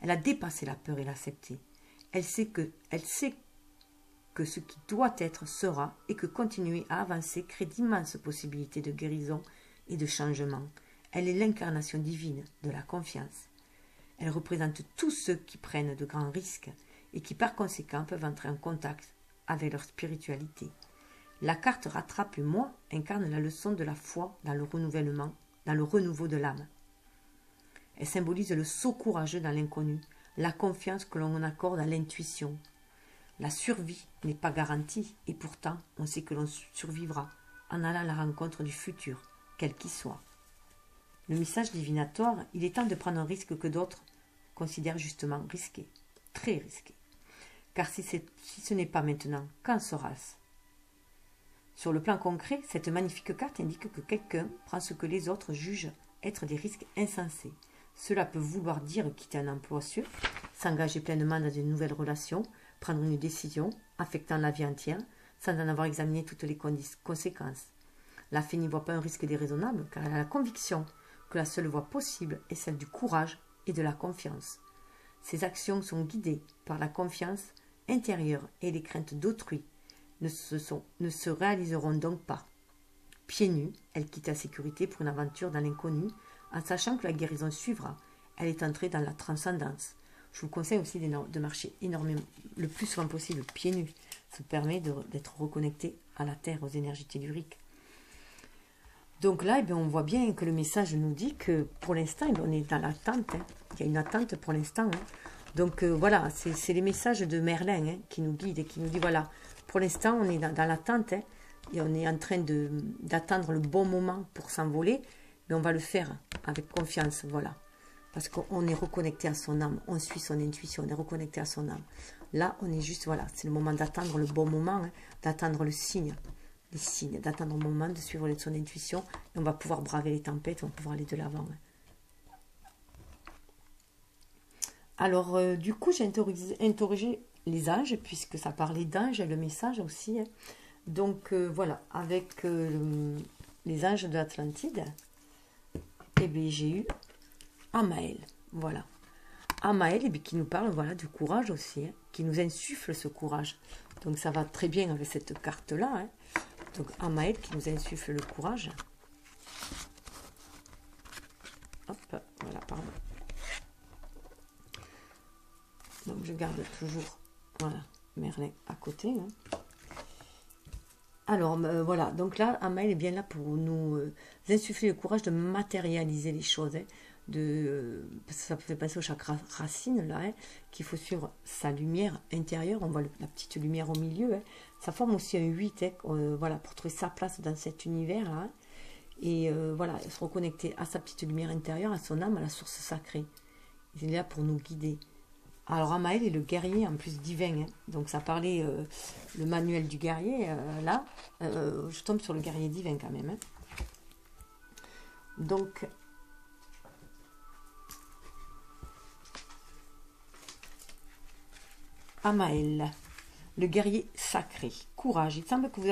Elle a dépassé la peur et l'accepté. Elle sait que ce qui doit être sera et que continuer à avancer crée d'immenses possibilités de guérison et de changement. Elle est l'incarnation divine de la confiance. Elle représente tous ceux qui prennent de grands risques et qui par conséquent peuvent entrer en contact avec leur spiritualité. La carte rattrape et moi incarne la leçon de la foi dans le renouvellement, dans le renouveau de l'âme. Elle symbolise le saut courageux dans l'inconnu, la confiance que l'on accorde à l'intuition. La survie n'est pas garantie et pourtant on sait que l'on survivra en allant à la rencontre du futur, quel qu'il soit. Le message divinatoire, il est temps de prendre un risque que d'autres considèrent justement risqué, très risqué. Car si ce n'est pas maintenant, quand sera-ce? Sur le plan concret, cette magnifique carte indique que quelqu'un prend ce que les autres jugent être des risques insensés. Cela peut vouloir dire quitter un emploi sûr, s'engager pleinement dans une nouvelle relation, prendre une décision affectant la vie entière, sans en avoir examiné toutes les conséquences. La fée n'y voit pas un risque déraisonnable, car elle a la conviction que la seule voie possible est celle du courage et de la confiance. Ses actions sont guidées par la confiance intérieure et les craintes d'autrui ne se réaliseront donc pas. Pieds nus, elle quitte la sécurité pour une aventure dans l'inconnu, en sachant que la guérison suivra. Elle est entrée dans la transcendance. Je vous conseille aussi de marcher énormément, le plus souvent possible, pieds nus. Ça permet d'être reconnecté à la terre, aux énergies telluriques. Donc là, on voit bien que le message nous dit que pour l'instant, on est dans l'attente. Il y a une attente pour l'instant. Donc voilà, c'est les messages de Merlin qui nous guident et qui nous dit voilà, pour l'instant, on est dans l'attente et on est en train d'attendre le bon moment pour s'envoler, mais on va le faire avec confiance, voilà. Parce qu'on est reconnecté à son âme, on suit son intuition, on est reconnecté à son âme. Là, on est juste, voilà, c'est le moment d'attendre le bon moment, d'attendre le signe les signes, d'attendre un moment, de suivre son intuition. Et on va pouvoir braver les tempêtes, on va pouvoir aller de l'avant. Alors, du coup, j'ai interrogé les anges, puisque ça parlait d'anges, le message aussi. Hein. Donc, voilà, avec les anges de l'Atlantide, eh bien, j'ai eu Amaël. Voilà. Amaël, eh bien, qui nous parle voilà, du courage aussi, hein, qui nous insuffle ce courage. Donc, ça va très bien avec cette carte-là. Hein. Donc, Amaël qui nous insuffle le courage. Hop, voilà, pardon. Donc, je garde toujours, voilà, Merlin à côté. Hein. Alors, voilà, donc là, Amaël est bien là pour nous insuffler le courage de matérialiser les choses. Hein, ça fait passer au chakra racine, là, hein, qu'il faut suivre sa lumière intérieure. On voit la petite lumière au milieu. Hein. Ça forme aussi un 8, hein, voilà, pour trouver sa place dans cet univers. Là, hein, et voilà, se reconnecter à sa petite lumière intérieure, à son âme, à la source sacrée. Il est là pour nous guider. Alors Amaël est le guerrier en plus divin, hein. Donc ça parlait le manuel du guerrier, là, je tombe sur le guerrier divin quand même. Hein. Donc, Amaël, le guerrier sacré, courage. Il semble que vous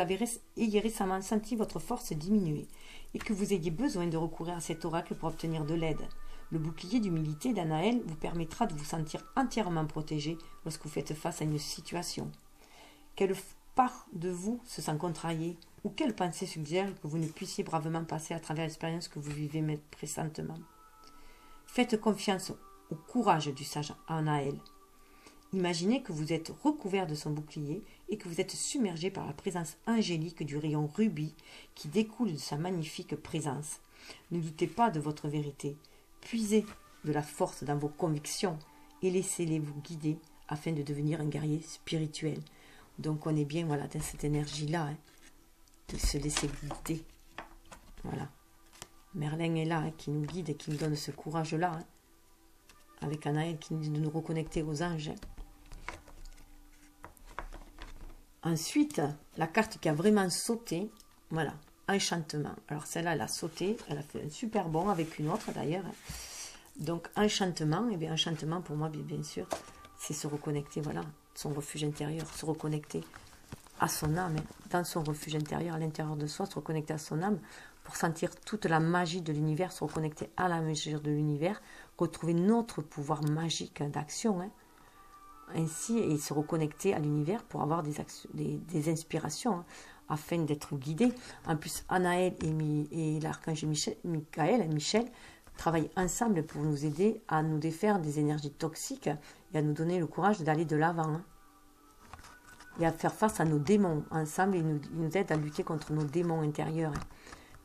ayez récemment senti votre force diminuer et que vous ayez besoin de recourir à cet oracle pour obtenir de l'aide. Le bouclier d'humilité d'Anaël vous permettra de vous sentir entièrement protégé lorsque vous faites face à une situation. Quelle part de vous se sent contrariée ou quelle pensée suggère que vous ne puissiez bravement passer à travers l'expérience que vous vivez présentement. Faites confiance au courage du sage Anaël. Imaginez que vous êtes recouvert de son bouclier et que vous êtes submergé par la présence angélique du rayon rubis qui découle de sa magnifique présence. Ne doutez pas de votre vérité. Puisez de la force dans vos convictions et laissez-les vous guider afin de devenir un guerrier spirituel. Donc on est bien voilà, dans cette énergie-là, hein, de se laisser guider. Voilà. Merlin est là, hein, qui nous guide et qui nous donne ce courage-là. Hein, avec Anaël qui nous dit de nous reconnecter aux anges. Hein. Ensuite, la carte qui a vraiment sauté, voilà. Enchantement. Alors celle-là, elle a sauté, elle a fait un super bon avec une autre d'ailleurs. Donc enchantement, et bien enchantement pour moi, bien sûr, c'est se reconnecter, voilà, son refuge intérieur, se reconnecter à son âme, dans son refuge intérieur, à l'intérieur de soi, se reconnecter à son âme pour sentir toute la magie de l'univers, se reconnecter à la magie de l'univers, retrouver notre pouvoir magique d'action, hein, ainsi, et se reconnecter à l'univers pour avoir des inspirations, hein, afin d'être guidé. En plus, Anaël et l'archange Michel travaillent ensemble pour nous aider à nous défaire des énergies toxiques et à nous donner le courage d'aller de l'avant. Hein. Et à faire face à nos démons. Ensemble, ils nous aident à lutter contre nos démons intérieurs. Hein.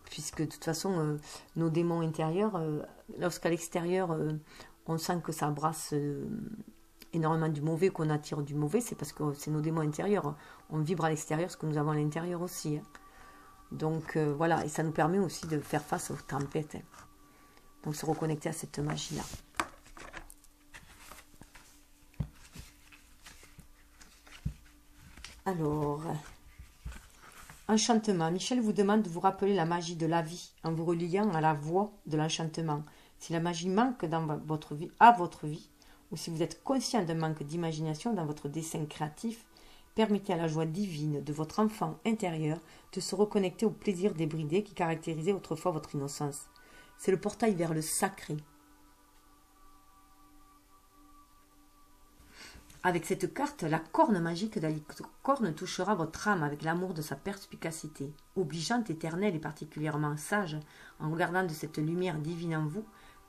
Puisque de toute façon, nos démons intérieurs, lorsqu'à l'extérieur, on sent que ça brasse énormément du mauvais, qu'on attire du mauvais, c'est parce que c'est nos démons intérieurs. On vibre à l'extérieur ce que nous avons à l'intérieur aussi. Hein. Donc voilà, et ça nous permet aussi de faire face aux tempêtes. Hein. Donc se reconnecter à cette magie-là. Alors, enchantement. Michel vous demande de vous rappeler la magie de la vie en vous reliant à la voie de l'enchantement. Si la magie manque dans votre vie, à votre vie, ou si vous êtes conscient d'un manque d'imagination dans votre dessin créatif, permettez à la joie divine de votre enfant intérieur de se reconnecter au plaisir débridé qui caractérisait autrefois votre innocence. C'est le portail vers le sacré. Avec cette carte, la corne magique d'Alicorne touchera votre âme avec l'amour de sa perspicacité, obligeante, éternelle et particulièrement sage, en regardant de cette lumière divine en vous.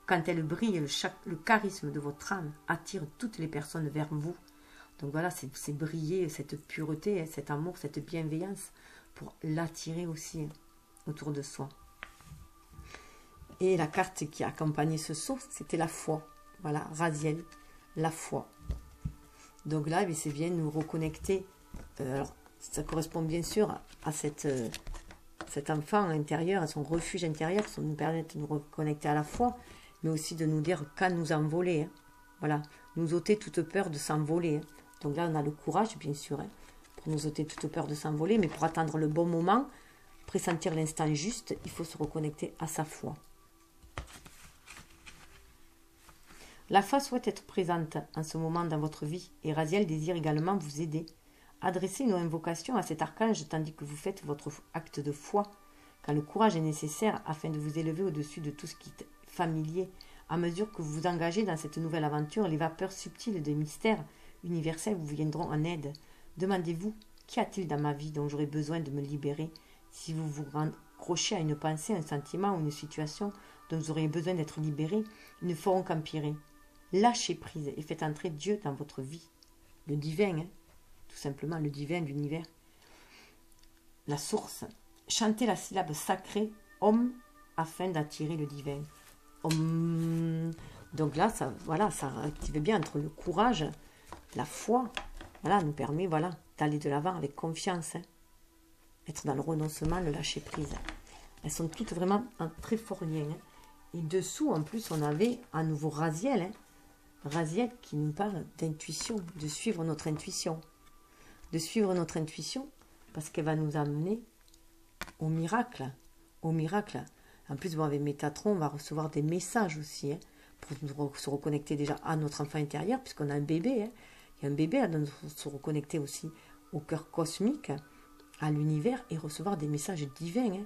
Quand elle brille, le charisme de votre âme attire toutes les personnes vers vous. Donc voilà, c'est briller cette pureté, cet amour, cette bienveillance pour l'attirer aussi autour de soi. Et la carte qui accompagnait ce saut, c'était la foi. Voilà, Raziel, la foi. Donc là, c'est bien nous reconnecter. Alors, ça correspond bien sûr à cet enfant intérieur, à son refuge intérieur, ça nous permet de nous reconnecter à la foi, mais aussi de nous dire quand nous envoler. Hein. Voilà, nous ôter toute peur de s'envoler. Hein. Donc là, on a le courage, bien sûr, hein, pour nous ôter toute peur de s'envoler, mais pour attendre le bon moment, pressentir l'instant juste, il faut se reconnecter à sa foi. La foi souhaite être présente en ce moment dans votre vie et Raziel désire également vous aider. Adressez une invocation à cet archange tandis que vous faites votre acte de foi, quand le courage est nécessaire afin de vous élever au-dessus de tout ce qui est familier. À mesure que vous vous engagez dans cette nouvelle aventure, les vapeurs subtiles des mystères universels vous viendront en aide. Demandez-vous, qu'y a-t-il dans ma vie dont j'aurais besoin de me libérer? Si vous vous raccrochez à une pensée, un sentiment ou une situation dont vous auriez besoin d'être libéré, ils ne feront qu'empirer. Lâchez prise et faites entrer Dieu dans votre vie. Le divin, tout simplement, le divin, l'univers. La source. Chantez la syllabe sacrée Om afin d'attirer le divin. Om. Donc là, ça, voilà, ça active bien entre le courage, la foi. Voilà, nous permet d'aller de l'avant avec confiance. Être dans le renoncement, le lâcher prise. Elles sont toutes vraiment en très fort lien. Et dessous, en plus, on avait à nouveau Raziel. Raziel qui nous parle d'intuition, de suivre notre intuition. De suivre notre intuition parce qu'elle va nous amener au miracle. Au miracle. En plus, avec Métatron, on va recevoir des messages aussi pour se reconnecter déjà à notre enfant intérieur puisqu'on a un bébé. Il y a un bébé à se reconnecter aussi au cœur cosmique, à l'univers et recevoir des messages divins.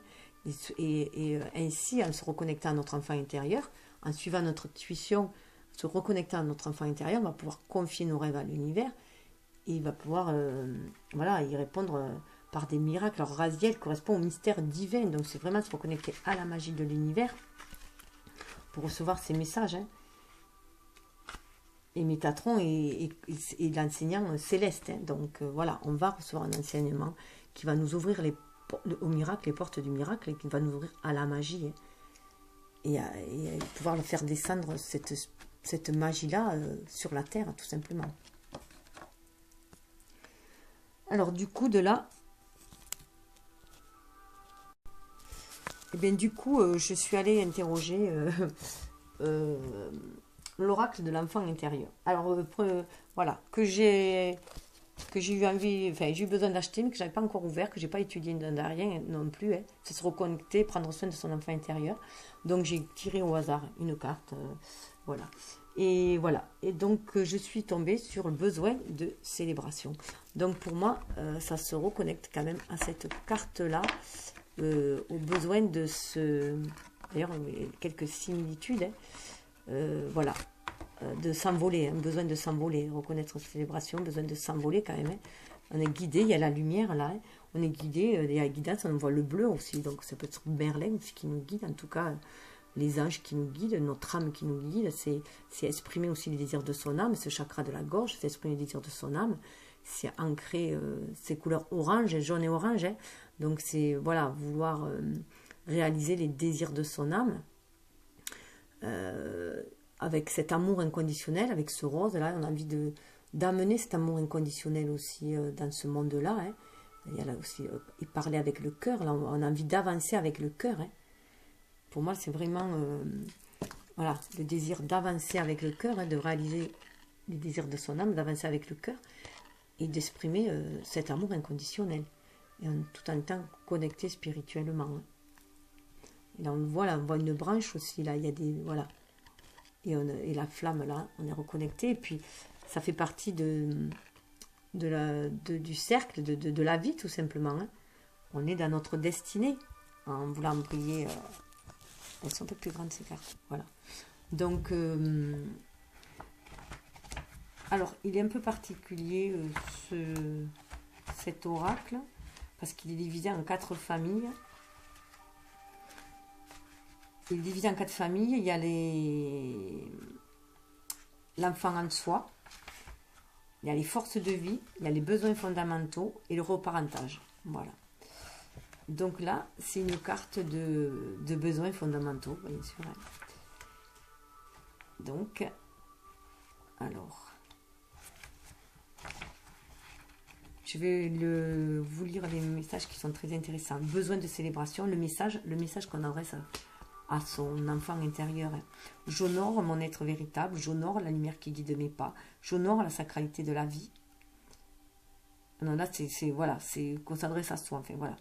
Et ainsi, en se reconnectant à notre enfant intérieur, en suivant notre intuition, se reconnecter à notre enfant intérieur, on va pouvoir confier nos rêves à l'univers et il va pouvoir y répondre par des miracles. Alors Raziel correspond au mystère divin, donc c'est vraiment se reconnecter à la magie de l'univers pour recevoir ces messages. Et Métatron est l'enseignant céleste, donc voilà, on va recevoir un enseignement qui va nous ouvrir au miracle, les portes du miracle, et qui va nous ouvrir à la magie et pouvoir le faire descendre cette magie-là sur la terre, tout simplement. Alors, du coup, de là, je suis allée interroger l'oracle de l'enfant intérieur. Alors, voilà, que j'ai eu envie, enfin, j'ai eu besoin d'acheter, mais que je n'avais pas encore ouvert, que je n'ai pas étudié rien non plus. C'est se reconnecter, prendre soin de son enfant intérieur. Donc, j'ai tiré au hasard une carte, voilà. Et voilà. Et donc, je suis tombée sur le besoin de célébration. Donc, pour moi, ça se reconnecte quand même à cette carte-là, au besoin de ce... D'ailleurs, il y a quelques similitudes, voilà. De s'envoler, besoin de s'envoler, reconnaître cette célébration, besoin de s'envoler quand même. On est guidé, il y a la lumière là, on est guidé, il y a la guidance, on voit le bleu aussi, donc ça peut être Merlin aussi qui nous guide, en tout cas les anges qui nous guident, notre âme qui nous guide, c'est exprimer aussi les désirs de son âme, ce chakra de la gorge, c'est exprimer les désirs de son âme, c'est ancrer ces couleurs orange, jaune et orange, donc c'est voilà, vouloir réaliser les désirs de son âme, avec cet amour inconditionnel, avec ce rose là, on a envie d'amener cet amour inconditionnel aussi dans ce monde-là. Il y a là aussi, il parlait avec le cœur, là, on a envie d'avancer avec le cœur. Pour moi, c'est vraiment voilà, le désir d'avancer avec le cœur, de réaliser les désirs de son âme, d'avancer avec le cœur et d'exprimer cet amour inconditionnel, et tout en étant connecté spirituellement. Et là, on voit une branche aussi, là, il y a des... Voilà. Et la flamme là, on est reconnecté, et puis ça fait partie du cercle de la vie tout simplement. On est dans notre destinée en voulant briller. Elles sont un peu plus grandes ces cartes, voilà. Donc alors il est un peu particulier cet oracle parce qu'il est divisé en 4 familles. Il est divisé en 4 familles. Il y a l'enfant en soi, il y a les forces de vie, il y a les besoins fondamentaux et le reparentage. Voilà. Donc là, c'est une carte de besoins fondamentaux, bien sûr. Donc, alors, je vais vous lire les messages qui sont très intéressants. Besoin de célébration, le message qu'on adresse à son enfant intérieur. J'honore mon être véritable, j'honore la lumière qui guide mes pas, j'honore la sacralité de la vie. Non, là, voilà, c'est qu'on s'adresse à soi, enfin, voilà.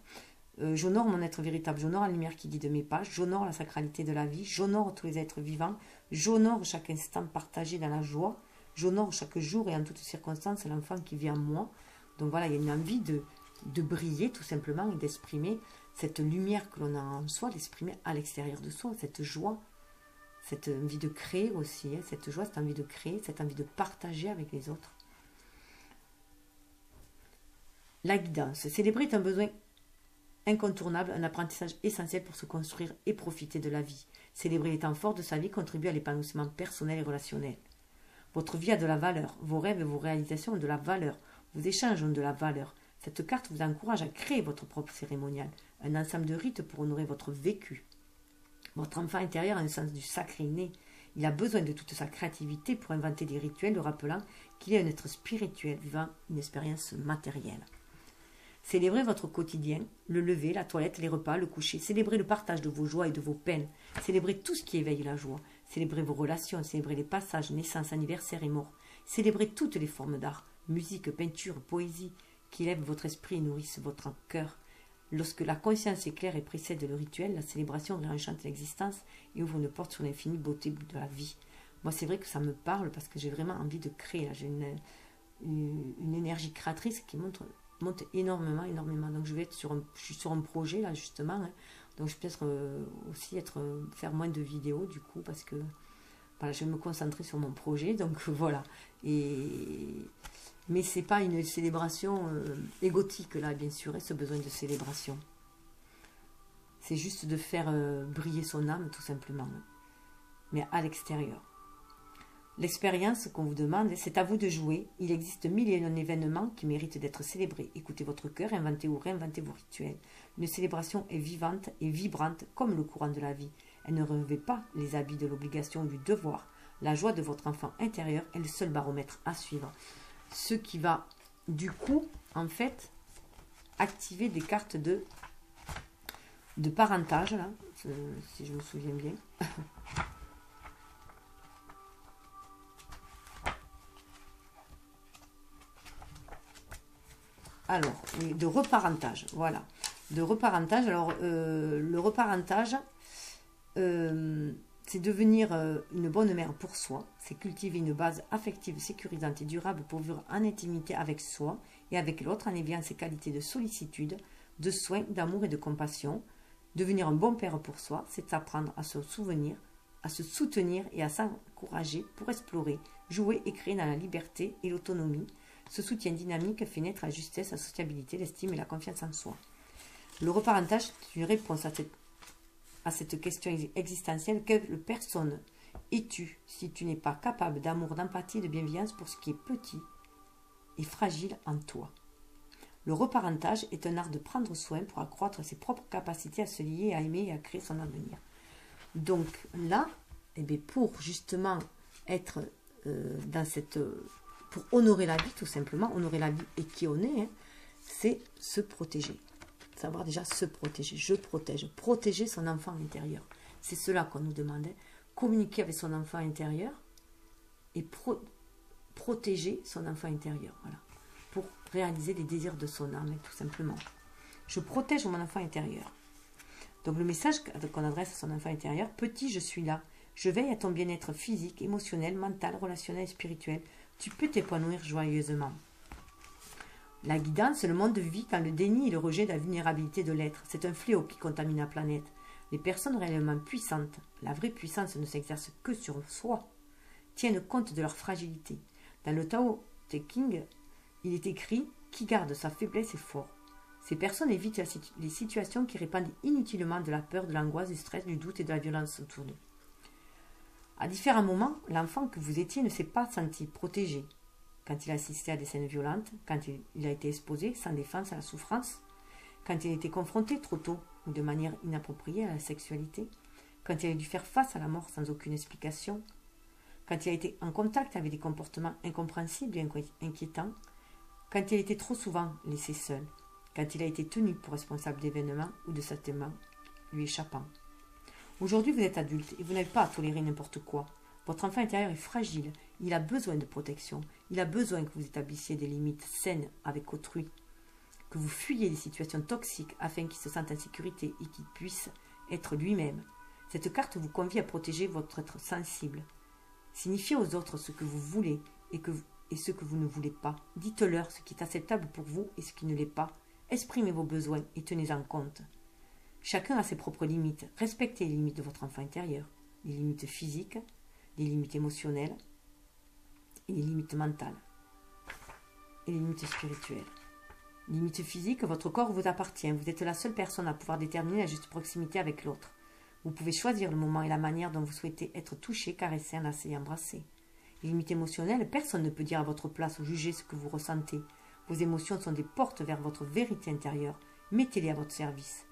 J'honore mon être véritable, j'honore la lumière qui guide mes pas, j'honore la sacralité de la vie, j'honore tous les êtres vivants, j'honore chaque instant partagé dans la joie, j'honore chaque jour et en toutes circonstances l'enfant qui vit en moi. Donc voilà, il y a une envie de briller tout simplement et d'exprimer cette lumière que l'on a en soi, d'exprimer à l'extérieur de soi, cette joie, cette envie de créer aussi, hein, cette joie, cette envie de créer, cette envie de partager avec les autres. La guidance. Célébrer est un besoin incontournable, un apprentissage essentiel pour se construire et profiter de la vie. Célébrer les temps forts de sa vie contribue à l'épanouissement personnel et relationnel. Votre vie a de la valeur, vos rêves et vos réalisations ont de la valeur, vos échanges ont de la valeur. Cette carte vous encourage à créer votre propre cérémonial, un ensemble de rites pour honorer votre vécu. Votre enfant intérieur a un sens du sacré inné. Il a besoin de toute sa créativité pour inventer des rituels, le rappelant qu'il est un être spirituel vivant une expérience matérielle. Célébrez votre quotidien, le lever, la toilette, les repas, le coucher. Célébrez le partage de vos joies et de vos peines. Célébrez tout ce qui éveille la joie. Célébrez vos relations, célébrez les passages, naissances, anniversaires et morts. Célébrez toutes les formes d'art, musique, peinture, poésie, qui élèvent votre esprit et nourrissent votre cœur. Lorsque la conscience est claire et précède le rituel, la célébration réenchante l'existence et ouvre une porte sur l'infinie beauté de la vie. Moi, c'est vrai que ça me parle parce que j'ai vraiment envie de créer. J'ai une énergie créatrice qui monte énormément. Donc je suis sur un projet là justement, hein. Donc je vais peut-être aussi faire moins de vidéos du coup parce que voilà, je vais me concentrer sur mon projet. Donc voilà. Mais c'est pas une célébration égotique là, bien sûr, et ce besoin de célébration. C'est juste de faire briller son âme tout simplement, hein. Mais à l'extérieur. L'expérience qu'on vous demande, c'est à vous de jouer. Il existe mille et un événements qui méritent d'être célébrés. Écoutez votre cœur, inventez ou réinventez vos rituels. Une célébration est vivante et vibrante comme le courant de la vie. Elle ne revêt pas les habits de l'obligation ou du devoir. La joie de votre enfant intérieur est le seul baromètre à suivre. Ce qui va, du coup, en fait, activer des cartes de parentage, là, si je me souviens bien. Alors, de reparentage, voilà. De reparentage, alors le reparentage, c'est devenir une bonne mère pour soi, c'est cultiver une base affective sécurisante et durable pour vivre en intimité avec soi et avec l'autre en éveillant ses qualités de sollicitude, de soin, d'amour et de compassion. Devenir un bon père pour soi, c'est apprendre à se souvenir, à se soutenir et à s'encourager pour explorer, jouer et créer dans la liberté et l'autonomie. Ce soutien dynamique fait naître la justesse, la sociabilité, l'estime et la confiance en soi. Le reparentage est une réponse à cette question existentielle. Quelle personne es-tu si tu n'es pas capable d'amour, d'empathie et de bienveillance pour ce qui est petit et fragile en toi? Le reparentage est un art de prendre soin pour accroître ses propres capacités à se lier, à aimer et à créer son avenir. Donc là, eh bien, pour justement être dans cette... pour honorer la vie, tout simplement, honorer la vie et qui on est, hein, c'est se protéger. Savoir déjà se protéger. Je protège. Protéger son enfant intérieur. C'est cela qu'on nous demandait. Communiquer avec son enfant intérieur et protéger son enfant intérieur. Voilà. Pour réaliser les désirs de son âme, tout simplement. Je protège mon enfant intérieur. Donc le message qu'on adresse à son enfant intérieur: petit, je suis là. Je veille à ton bien-être physique, émotionnel, mental, relationnel et spirituel. Tu peux t'épanouir joyeusement. La guidance, le monde vit dans le déni et le rejet de la vulnérabilité de l'être. C'est un fléau qui contamine la planète. Les personnes réellement puissantes, la vraie puissance ne s'exerce que sur soi, tiennent compte de leur fragilité. Dans le Tao Te Ching, il est écrit « Qui garde sa faiblesse est fort ». Ces personnes évitent les situations qui répandent inutilement de la peur, de l'angoisse, du stress, du doute et de la violence autour d'eux. À différents moments, l'enfant que vous étiez ne s'est pas senti protégé. Quand il a assisté à des scènes violentes, quand il a été exposé sans défense à la souffrance, quand il a été confronté trop tôt ou de manière inappropriée à la sexualité, quand il a dû faire face à la mort sans aucune explication, quand il a été en contact avec des comportements incompréhensibles et inquiétants, quand il a été trop souvent laissé seul, quand il a été tenu pour responsable d'événements ou de sentiments lui échappant. Aujourd'hui, vous êtes adulte et vous n'avez pas à tolérer n'importe quoi. Votre enfant intérieur est fragile, il a besoin de protection, il a besoin que vous établissiez des limites saines avec autrui, que vous fuyiez des situations toxiques afin qu'il se sente en sécurité et qu'il puisse être lui-même. Cette carte vous convie à protéger votre être sensible. Signifiez aux autres ce que vous voulez et ce que vous ne voulez pas. Dites-leur ce qui est acceptable pour vous et ce qui ne l'est pas. Exprimez vos besoins et tenez-en compte. Chacun a ses propres limites. Respectez les limites de votre enfant intérieur. Les limites physiques, les limites émotionnelles, et les limites mentales. Et les limites spirituelles. Limites physiques, votre corps vous appartient. Vous êtes la seule personne à pouvoir déterminer la juste proximité avec l'autre. Vous pouvez choisir le moment et la manière dont vous souhaitez être touché, caressé, enlacé et embrassé. Les limites émotionnelles, personne ne peut dire à votre place ou juger ce que vous ressentez. Vos émotions sont des portes vers votre vérité intérieure. Mettez-les à votre service.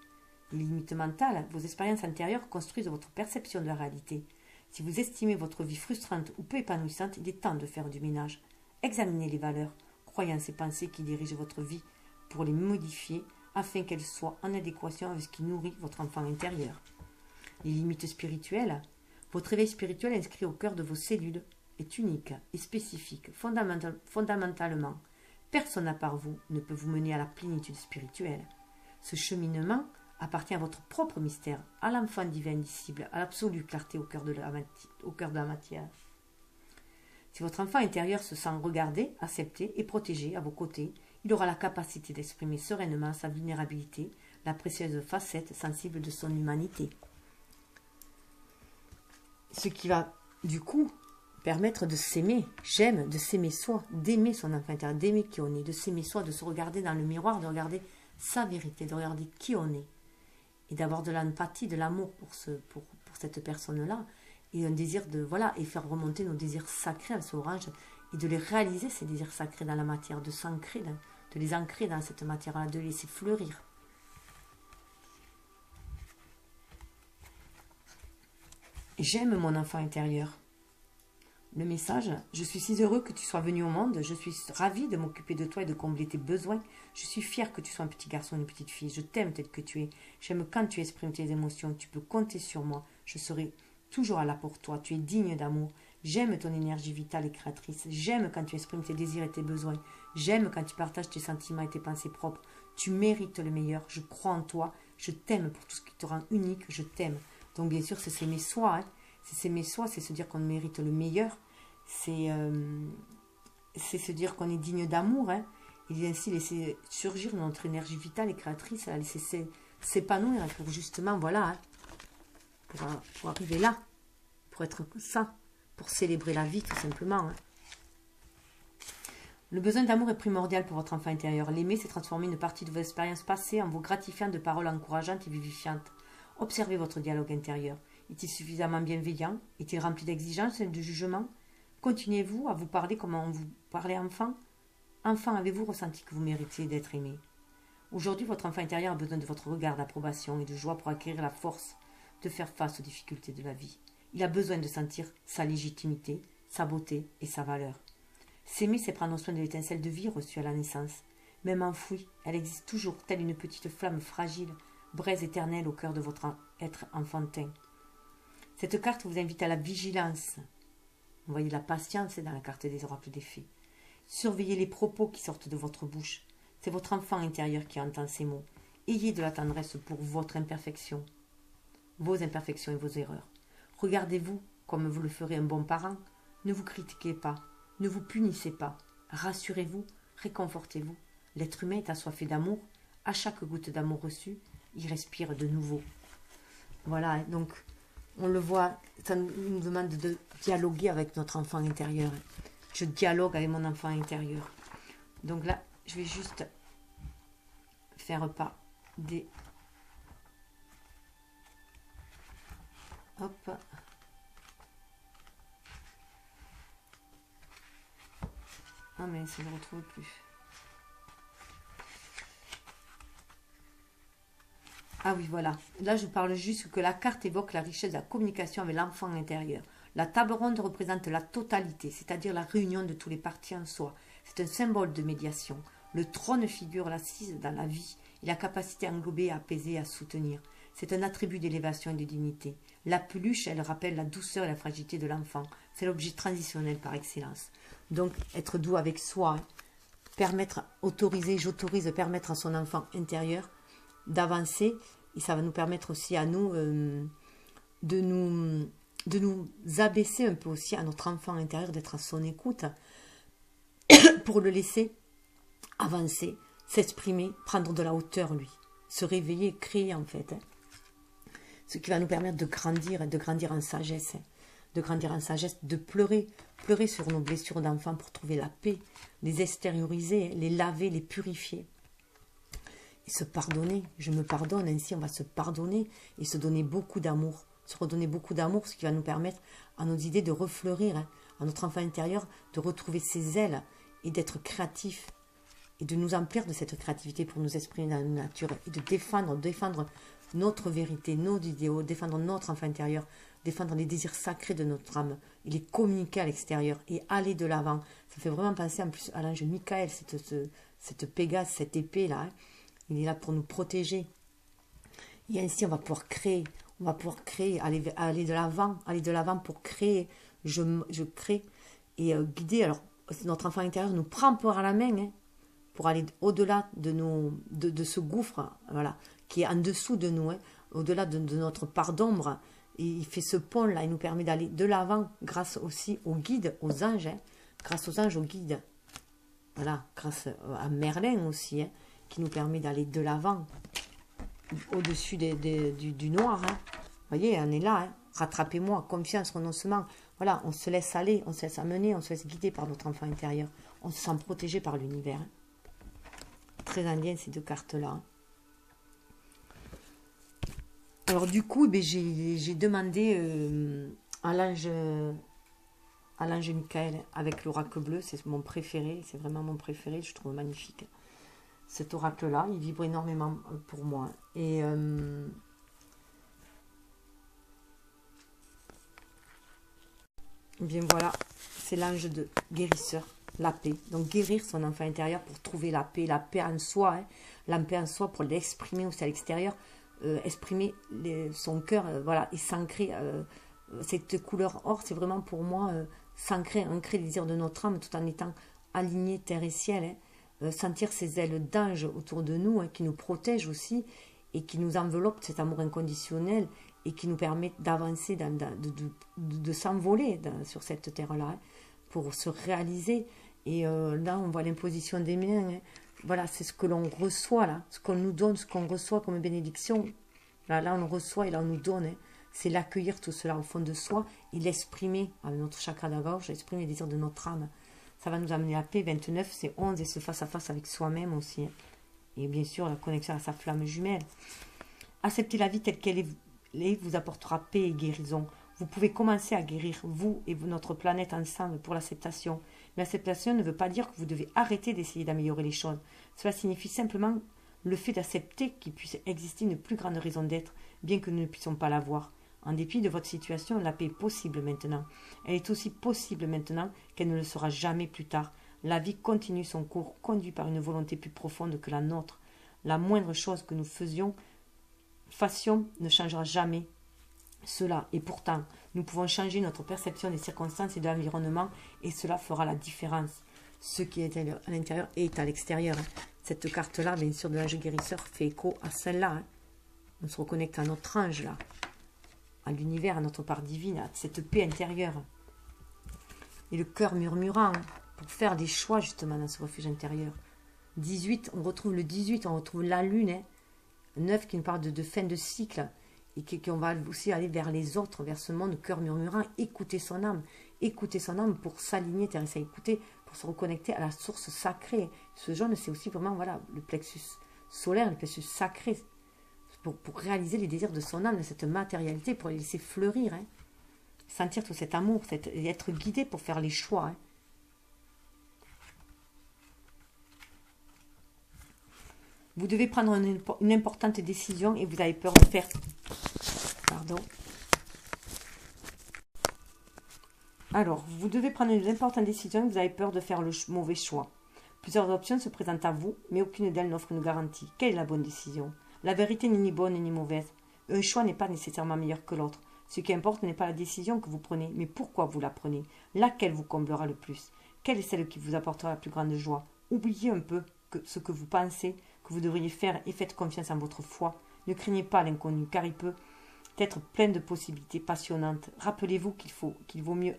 Les limites mentales, vos expériences antérieures construisent votre perception de la réalité. Si vous estimez votre vie frustrante ou peu épanouissante, il est temps de faire du ménage. Examinez les valeurs, croyances et pensées qui dirigent votre vie pour les modifier afin qu'elles soient en adéquation avec ce qui nourrit votre enfant intérieur. Les limites spirituelles, votre éveil spirituel inscrit au cœur de vos cellules est unique et spécifique, fondamentalement. Personne à part vous ne peut vous mener à la plénitude spirituelle. Ce cheminement appartient à votre propre mystère, à l'enfant divin indicible, à l'absolue clarté au cœur de la matière. Si votre enfant intérieur se sent regardé, accepté et protégé à vos côtés, il aura la capacité d'exprimer sereinement sa vulnérabilité, la précieuse facette sensible de son humanité. Ce qui va, du coup, permettre de s'aimer. J'aime, de s'aimer soi, d'aimer son enfant intérieur, d'aimer qui on est, de s'aimer soi, de se regarder dans le miroir, de regarder sa vérité, de regarder qui on est. Et d'avoir de l'empathie, de l'amour pour cette personne-là. Et un désir de, voilà, et faire remonter nos désirs sacrés à ce orange. Et de les réaliser, ces désirs sacrés dans la matière, de les ancrer dans cette matière-là, de les laisser fleurir. J'aime mon enfant intérieur. Le message, je suis si heureux que tu sois venu au monde, je suis ravie de m'occuper de toi et de combler tes besoins. Je suis fière que tu sois un petit garçon ou une petite fille, je t'aime tel que tu es. J'aime quand tu exprimes tes émotions, tu peux compter sur moi, je serai toujours là pour toi, tu es digne d'amour. J'aime ton énergie vitale et créatrice, j'aime quand tu exprimes tes désirs et tes besoins. J'aime quand tu partages tes sentiments et tes pensées propres. Tu mérites le meilleur, je crois en toi, je t'aime pour tout ce qui te rend unique, je t'aime. Donc bien sûr, c'est s'aimer soi, hein. C'est s'aimer soi, c'est se dire qu'on mérite le meilleur. C'est se dire qu'on est digne d'amour, hein, et ainsi laisser surgir notre énergie vitale et créatrice, la laisser s'épanouir pour justement, voilà, hein, pour arriver là, pour être ça, pour célébrer la vie tout simplement. Hein. Le besoin d'amour est primordial pour votre enfant intérieur. L'aimer, c'est transformer une partie de vos expériences passées en vous gratifiant de paroles encourageantes et vivifiantes. Observez votre dialogue intérieur. Est-il suffisamment bienveillant? Est-il rempli d'exigences et de jugements? Continuez-vous à vous parler comme on vous parlait enfant? Enfant, avez-vous ressenti que vous méritiez d'être aimé? Aujourd'hui, votre enfant intérieur a besoin de votre regard d'approbation et de joie pour acquérir la force de faire face aux difficultés de la vie. Il a besoin de sentir sa légitimité, sa beauté et sa valeur. S'aimer, c'est prendre soin de l'étincelle de vie reçue à la naissance. Même enfouie, elle existe toujours, telle une petite flamme fragile, braise éternelle au cœur de votre être enfantin. Cette carte vous invite à la vigilance. Vous voyez la patience dans la carte des oracles des fées. Surveillez les propos qui sortent de votre bouche. C'est votre enfant intérieur qui entend ces mots. Ayez de la tendresse pour votre imperfection, vos imperfections et vos erreurs. Regardez-vous comme vous le ferez un bon parent. Ne vous critiquez pas, ne vous punissez pas. Rassurez-vous, réconfortez-vous. L'être humain est assoiffé d'amour. À chaque goutte d'amour reçue, il respire de nouveau. Voilà, donc on le voit, ça nous demande de dialoguer avec notre enfant intérieur. Je dialogue avec mon enfant intérieur. Donc là, je vais juste faire pas des... Hop. Ah mais ça ne le retrouve plus. Ah oui, voilà. Là, je parle juste que la carte évoque la richesse de la communication avec l'enfant intérieur. La table ronde représente la totalité, c'est-à-dire la réunion de tous les parties en soi. C'est un symbole de médiation. Le trône figure l'assise dans la vie et la capacité à englober, à apaiser, à soutenir. C'est un attribut d'élévation et de dignité. La peluche, elle rappelle la douceur et la fragilité de l'enfant. C'est l'objet transitionnel par excellence. Donc, être doux avec soi, permettre, autoriser, j'autorise, permettre à son enfant intérieur d'avancer. Et ça va nous permettre aussi à nous, de nous abaisser un peu aussi à notre enfant intérieur, d'être à son écoute, pour le laisser avancer, s'exprimer, prendre de la hauteur, lui. Se réveiller, créer en fait. Ce qui va nous permettre de grandir en sagesse. De grandir en sagesse, de pleurer sur nos blessures d'enfant pour trouver la paix, les extérioriser, les laver, les purifier. Et se pardonner, je me pardonne, ainsi on va se pardonner et se donner beaucoup d'amour. Se redonner beaucoup d'amour, ce qui va nous permettre à nos idées de refleurir, à notre enfant intérieur, de retrouver ses ailes et d'être créatif. Et de nous emplir de cette créativité pour nous exprimer dans la nature et de défendre notre vérité, nos idéaux, défendre notre enfant intérieur, défendre les désirs sacrés de notre âme et les communiquer à l'extérieur et aller de l'avant. Ça fait vraiment penser en plus à l'ange Michael, cette Pégase, cette épée là. Il est là pour nous protéger. Et ainsi on va pouvoir créer, aller de l'avant pour créer. Je crée et guider. Alors notre enfant intérieur nous prend par la main, hein, pour aller au-delà de ce gouffre, voilà, qui est en dessous de nous, hein, au-delà de notre part d'ombre. Et il fait ce pont-là, il nous permet d'aller de l'avant grâce aussi aux guides, aux anges, hein, grâce aux anges, aux guides. Voilà, grâce à Merlin aussi, hein, qui nous permet d'aller de l'avant, au-dessus du noir. Hein. Vous voyez, on est là, hein. Rattrapez-moi, confiance, renoncement. Voilà, on se laisse aller, on se laisse amener, on se laisse guider par notre enfant intérieur. On se sent protégé par l'univers. Hein. Très indien ces deux cartes-là. Hein. Alors du coup, j'ai demandé à l'ange Michael avec l'oracle bleu, c'est mon préféré, c'est vraiment mon préféré, je trouve magnifique. Cet oracle-là, il vibre énormément pour moi. Et bien voilà, c'est l'ange de guérisseur, la paix. Donc guérir son enfant intérieur pour trouver la paix en soi, hein, la paix en soi pour l'exprimer aussi à l'extérieur. Exprimer son cœur, voilà, et s'ancrer. Cette couleur or, c'est vraiment pour moi s'ancrer, ancrer les désirs de notre âme tout en étant aligné terre et ciel. Hein, sentir ces ailes d'ange autour de nous, hein, qui nous protègent aussi et qui nous enveloppent cet amour inconditionnel et qui nous permettent d'avancer, de s'envoler sur cette terre-là, hein, pour se réaliser. Et là, on voit l'imposition des mains. Hein. Voilà, c'est ce que l'on reçoit là, ce qu'on nous donne, ce qu'on reçoit comme bénédiction. Là, on reçoit et là, on nous donne. Hein. C'est l'accueillir tout cela au fond de soi et l'exprimer avec notre chakra de la gorge, exprimer les désirs de notre âme. Ça va nous amener à la paix. 29, c'est 11 et ce face-à-face avec soi-même aussi. Hein. Et bien sûr, la connexion à sa flamme jumelle. Accepter la vie telle qu'elle est vous apportera paix et guérison. Vous pouvez commencer à guérir, vous et notre planète ensemble, pour l'acceptation. Mais l'acceptation ne veut pas dire que vous devez arrêter d'essayer d'améliorer les choses. Cela signifie simplement le fait d'accepter qu'il puisse exister une plus grande raison d'être, bien que nous ne puissions pas la voir. En dépit de votre situation, la paix est possible maintenant. Elle est aussi possible maintenant qu'elle ne le sera jamais plus tard. La vie continue son cours, conduit par une volonté plus profonde que la nôtre. La moindre chose que nous fassions ne changera jamais cela. Et pourtant, nous pouvons changer notre perception des circonstances et de l'environnement, et cela fera la différence. Ce qui est à l'intérieur est à l'extérieur. Cette carte-là, bien sûr, de l'ange guérisseur, fait écho à celle-là. Hein. On se reconnecte à notre ange, là, à l'univers, à notre part divine, à cette paix intérieure. Et le cœur murmurant, hein, pour faire des choix, justement, dans ce refuge intérieur. 18, on retrouve le 18, on retrouve la lune. Hein. 9 qui nous parle de fin de cycle. Et qu'on va aussi aller vers les autres, vers ce monde, cœur murmurant, écouter son âme pour s'aligner, à écouter, pour se reconnecter à la source sacrée. Ce jaune, c'est aussi vraiment, voilà, le plexus solaire, le plexus sacré, pour réaliser les désirs de son âme, de cette matérialité, pour les laisser fleurir, hein. Sentir tout cet amour, et être guidé pour faire les choix. Hein. Vous devez prendre une importante décision et vous avez peur de faire... Pardon. Alors, vous devez prendre une importante décision et vous avez peur de faire le mauvais choix. Plusieurs options se présentent à vous, mais aucune d'elles n'offre une garantie. Quelle est la bonne décision? La vérité n'est ni bonne ni mauvaise. Un choix n'est pas nécessairement meilleur que l'autre. Ce qui importe n'est pas la décision que vous prenez, mais pourquoi vous la prenez. Laquelle vous comblera le plus? Quelle est celle qui vous apportera la plus grande joie? Oubliez un peu ce que vous pensez que vous devriez faire et faites confiance en votre foi. Ne craignez pas l'inconnu, car il peut être plein de possibilités passionnantes. Rappelez-vous qu'il vaut mieux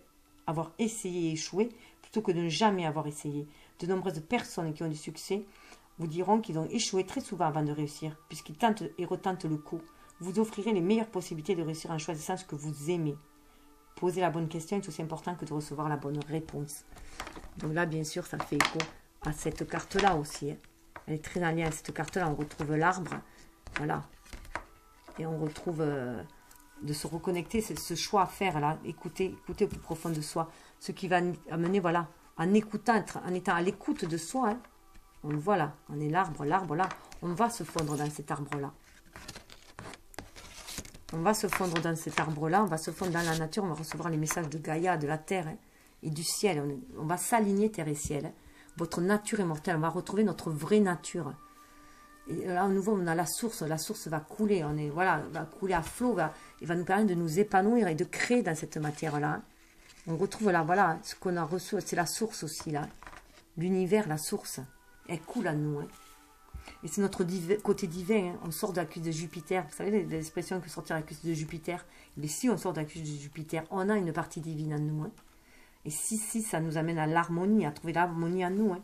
avoir essayé et échoué plutôt que de ne jamais avoir essayé. De nombreuses personnes qui ont du succès vous diront qu'ils ont échoué très souvent avant de réussir, puisqu'ils tentent et retentent le coup. Vous offrirez les meilleures possibilités de réussir en choisissant ce que vous aimez. Poser la bonne question est aussi important que de recevoir la bonne réponse. Donc là, bien sûr, ça fait écho à cette carte-là aussi. Elle est très en lien avec cette carte-là. On retrouve l'arbre. Voilà. Et on retrouve de se reconnecter, c'est ce choix à faire là. Écoutez au plus profond de soi. Ce qui va amener, voilà, en écoutant, en étant à l'écoute de soi. Hein, on le voit là. On est l'arbre là. On va se fondre dans cet arbre-là. On va se fondre dans cet arbre-là. On va se fondre dans la nature. On va recevoir les messages de Gaïa, de la terre. Hein, et du ciel. On va s'aligner terre et ciel. Hein. Votre nature immortelle, on va retrouver notre vraie nature. Et là, à nouveau, on a la source va couler, va couler à flot, il va nous permettre de nous épanouir et de créer dans cette matière-là. Hein. On retrouve là, voilà, ce qu'on a reçu, c'est la source aussi, là. L'univers, la source, elle coule à nous. Hein. Et c'est notre côté divin, hein. On sort de la cuisse de Jupiter. Vous savez, l'expression que sortir de la cuisse de Jupiter. Mais si on sort de la cuisse de Jupiter, on a une partie divine en nous. Hein. Et si, ça nous amène à l'harmonie, à trouver l'harmonie en nous. Hein.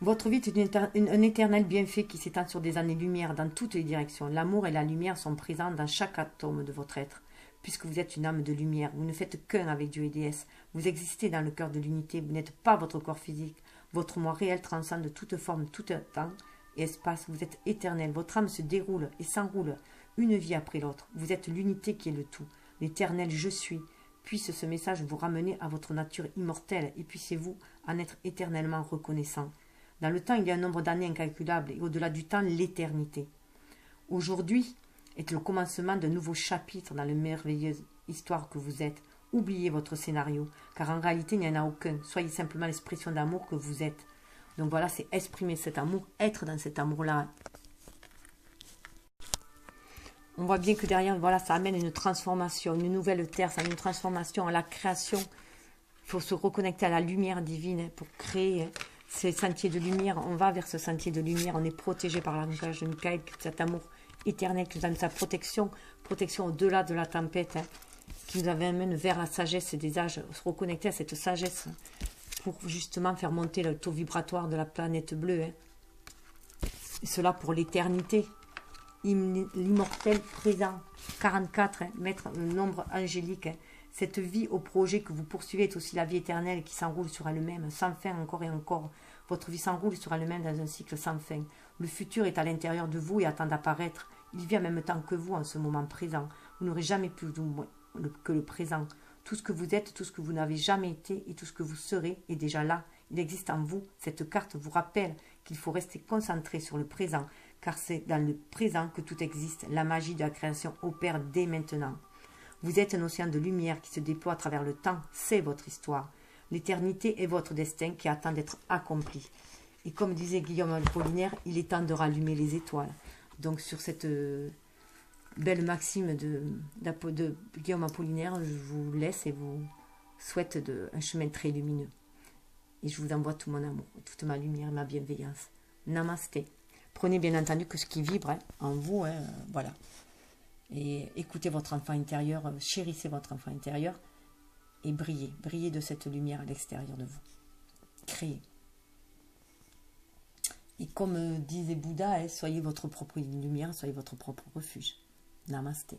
Votre vie est un éternel bienfait qui s'étend sur des années-lumière dans toutes les directions. L'amour et la lumière sont présents dans chaque atome de votre être. Puisque vous êtes une âme de lumière, vous ne faites qu'un avec Dieu et déesse. Vous existez dans le cœur de l'unité, vous n'êtes pas votre corps physique. Votre moi réel transcende toute forme, tout temps et espace. Vous êtes éternel, votre âme se déroule et s'enroule, une vie après l'autre. Vous êtes l'unité qui est le tout. L'éternel je suis. Puisse ce message vous ramener à votre nature immortelle et puissiez-vous en être éternellement reconnaissant. Dans le temps, il y a un nombre d'années incalculable et au-delà du temps, l'éternité. Aujourd'hui est le commencement d'un nouveau chapitre dans la merveilleuse histoire que vous êtes. Oubliez votre scénario, car en réalité, il n'y en a aucun. Soyez simplement l'expression d'amour que vous êtes. Donc voilà, c'est exprimer cet amour, être dans cet amour-là. On voit bien que derrière, voilà, ça amène une transformation, une nouvelle terre, ça amène une transformation à la création. Il faut se reconnecter à la lumière divine pour créer ces sentiers de lumière. On va vers ce sentier de lumière, on est protégé par l'langage de Michael, cet amour éternel qui nous donne sa protection au-delà de la tempête, hein, qui nous amène vers la sagesse des âges, se reconnecter à cette sagesse pour justement faire monter le taux vibratoire de la planète bleue. Hein. Et cela pour l'éternité. L'immortel présent, 44, hein, mettre un nombre angélique. Hein. Cette vie au projet que vous poursuivez est aussi la vie éternelle qui s'enroule sur elle-même, sans fin, encore et encore. Votre vie s'enroule sur elle-même dans un cycle sans fin. Le futur est à l'intérieur de vous et attend d'apparaître. Il vit en même temps que vous en ce moment présent. Vous n'aurez jamais plus que le présent. Tout ce que vous êtes, tout ce que vous n'avez jamais été et tout ce que vous serez est déjà là. Il existe en vous. Cette carte vous rappelle qu'il faut rester concentré sur le présent, car c'est dans le présent que tout existe. La magie de la création opère dès maintenant. Vous êtes un océan de lumière qui se déploie à travers le temps. C'est votre histoire. L'éternité est votre destin qui attend d'être accompli. Et comme disait Guillaume Apollinaire, il est temps de rallumer les étoiles. Donc sur cette belle maxime de Guillaume Apollinaire, je vous laisse et vous souhaite un chemin très lumineux. Et je vous envoie tout mon amour, toute ma lumière, ma bienveillance. Namasté. Prenez bien entendu que ce qui vibre hein, en vous, hein, voilà. Et écoutez votre enfant intérieur, chérissez votre enfant intérieur et brillez. Brillez de cette lumière à l'extérieur de vous. Créez. Et comme disait Bouddha, hein, soyez votre propre lumière, soyez votre propre refuge. Namasté.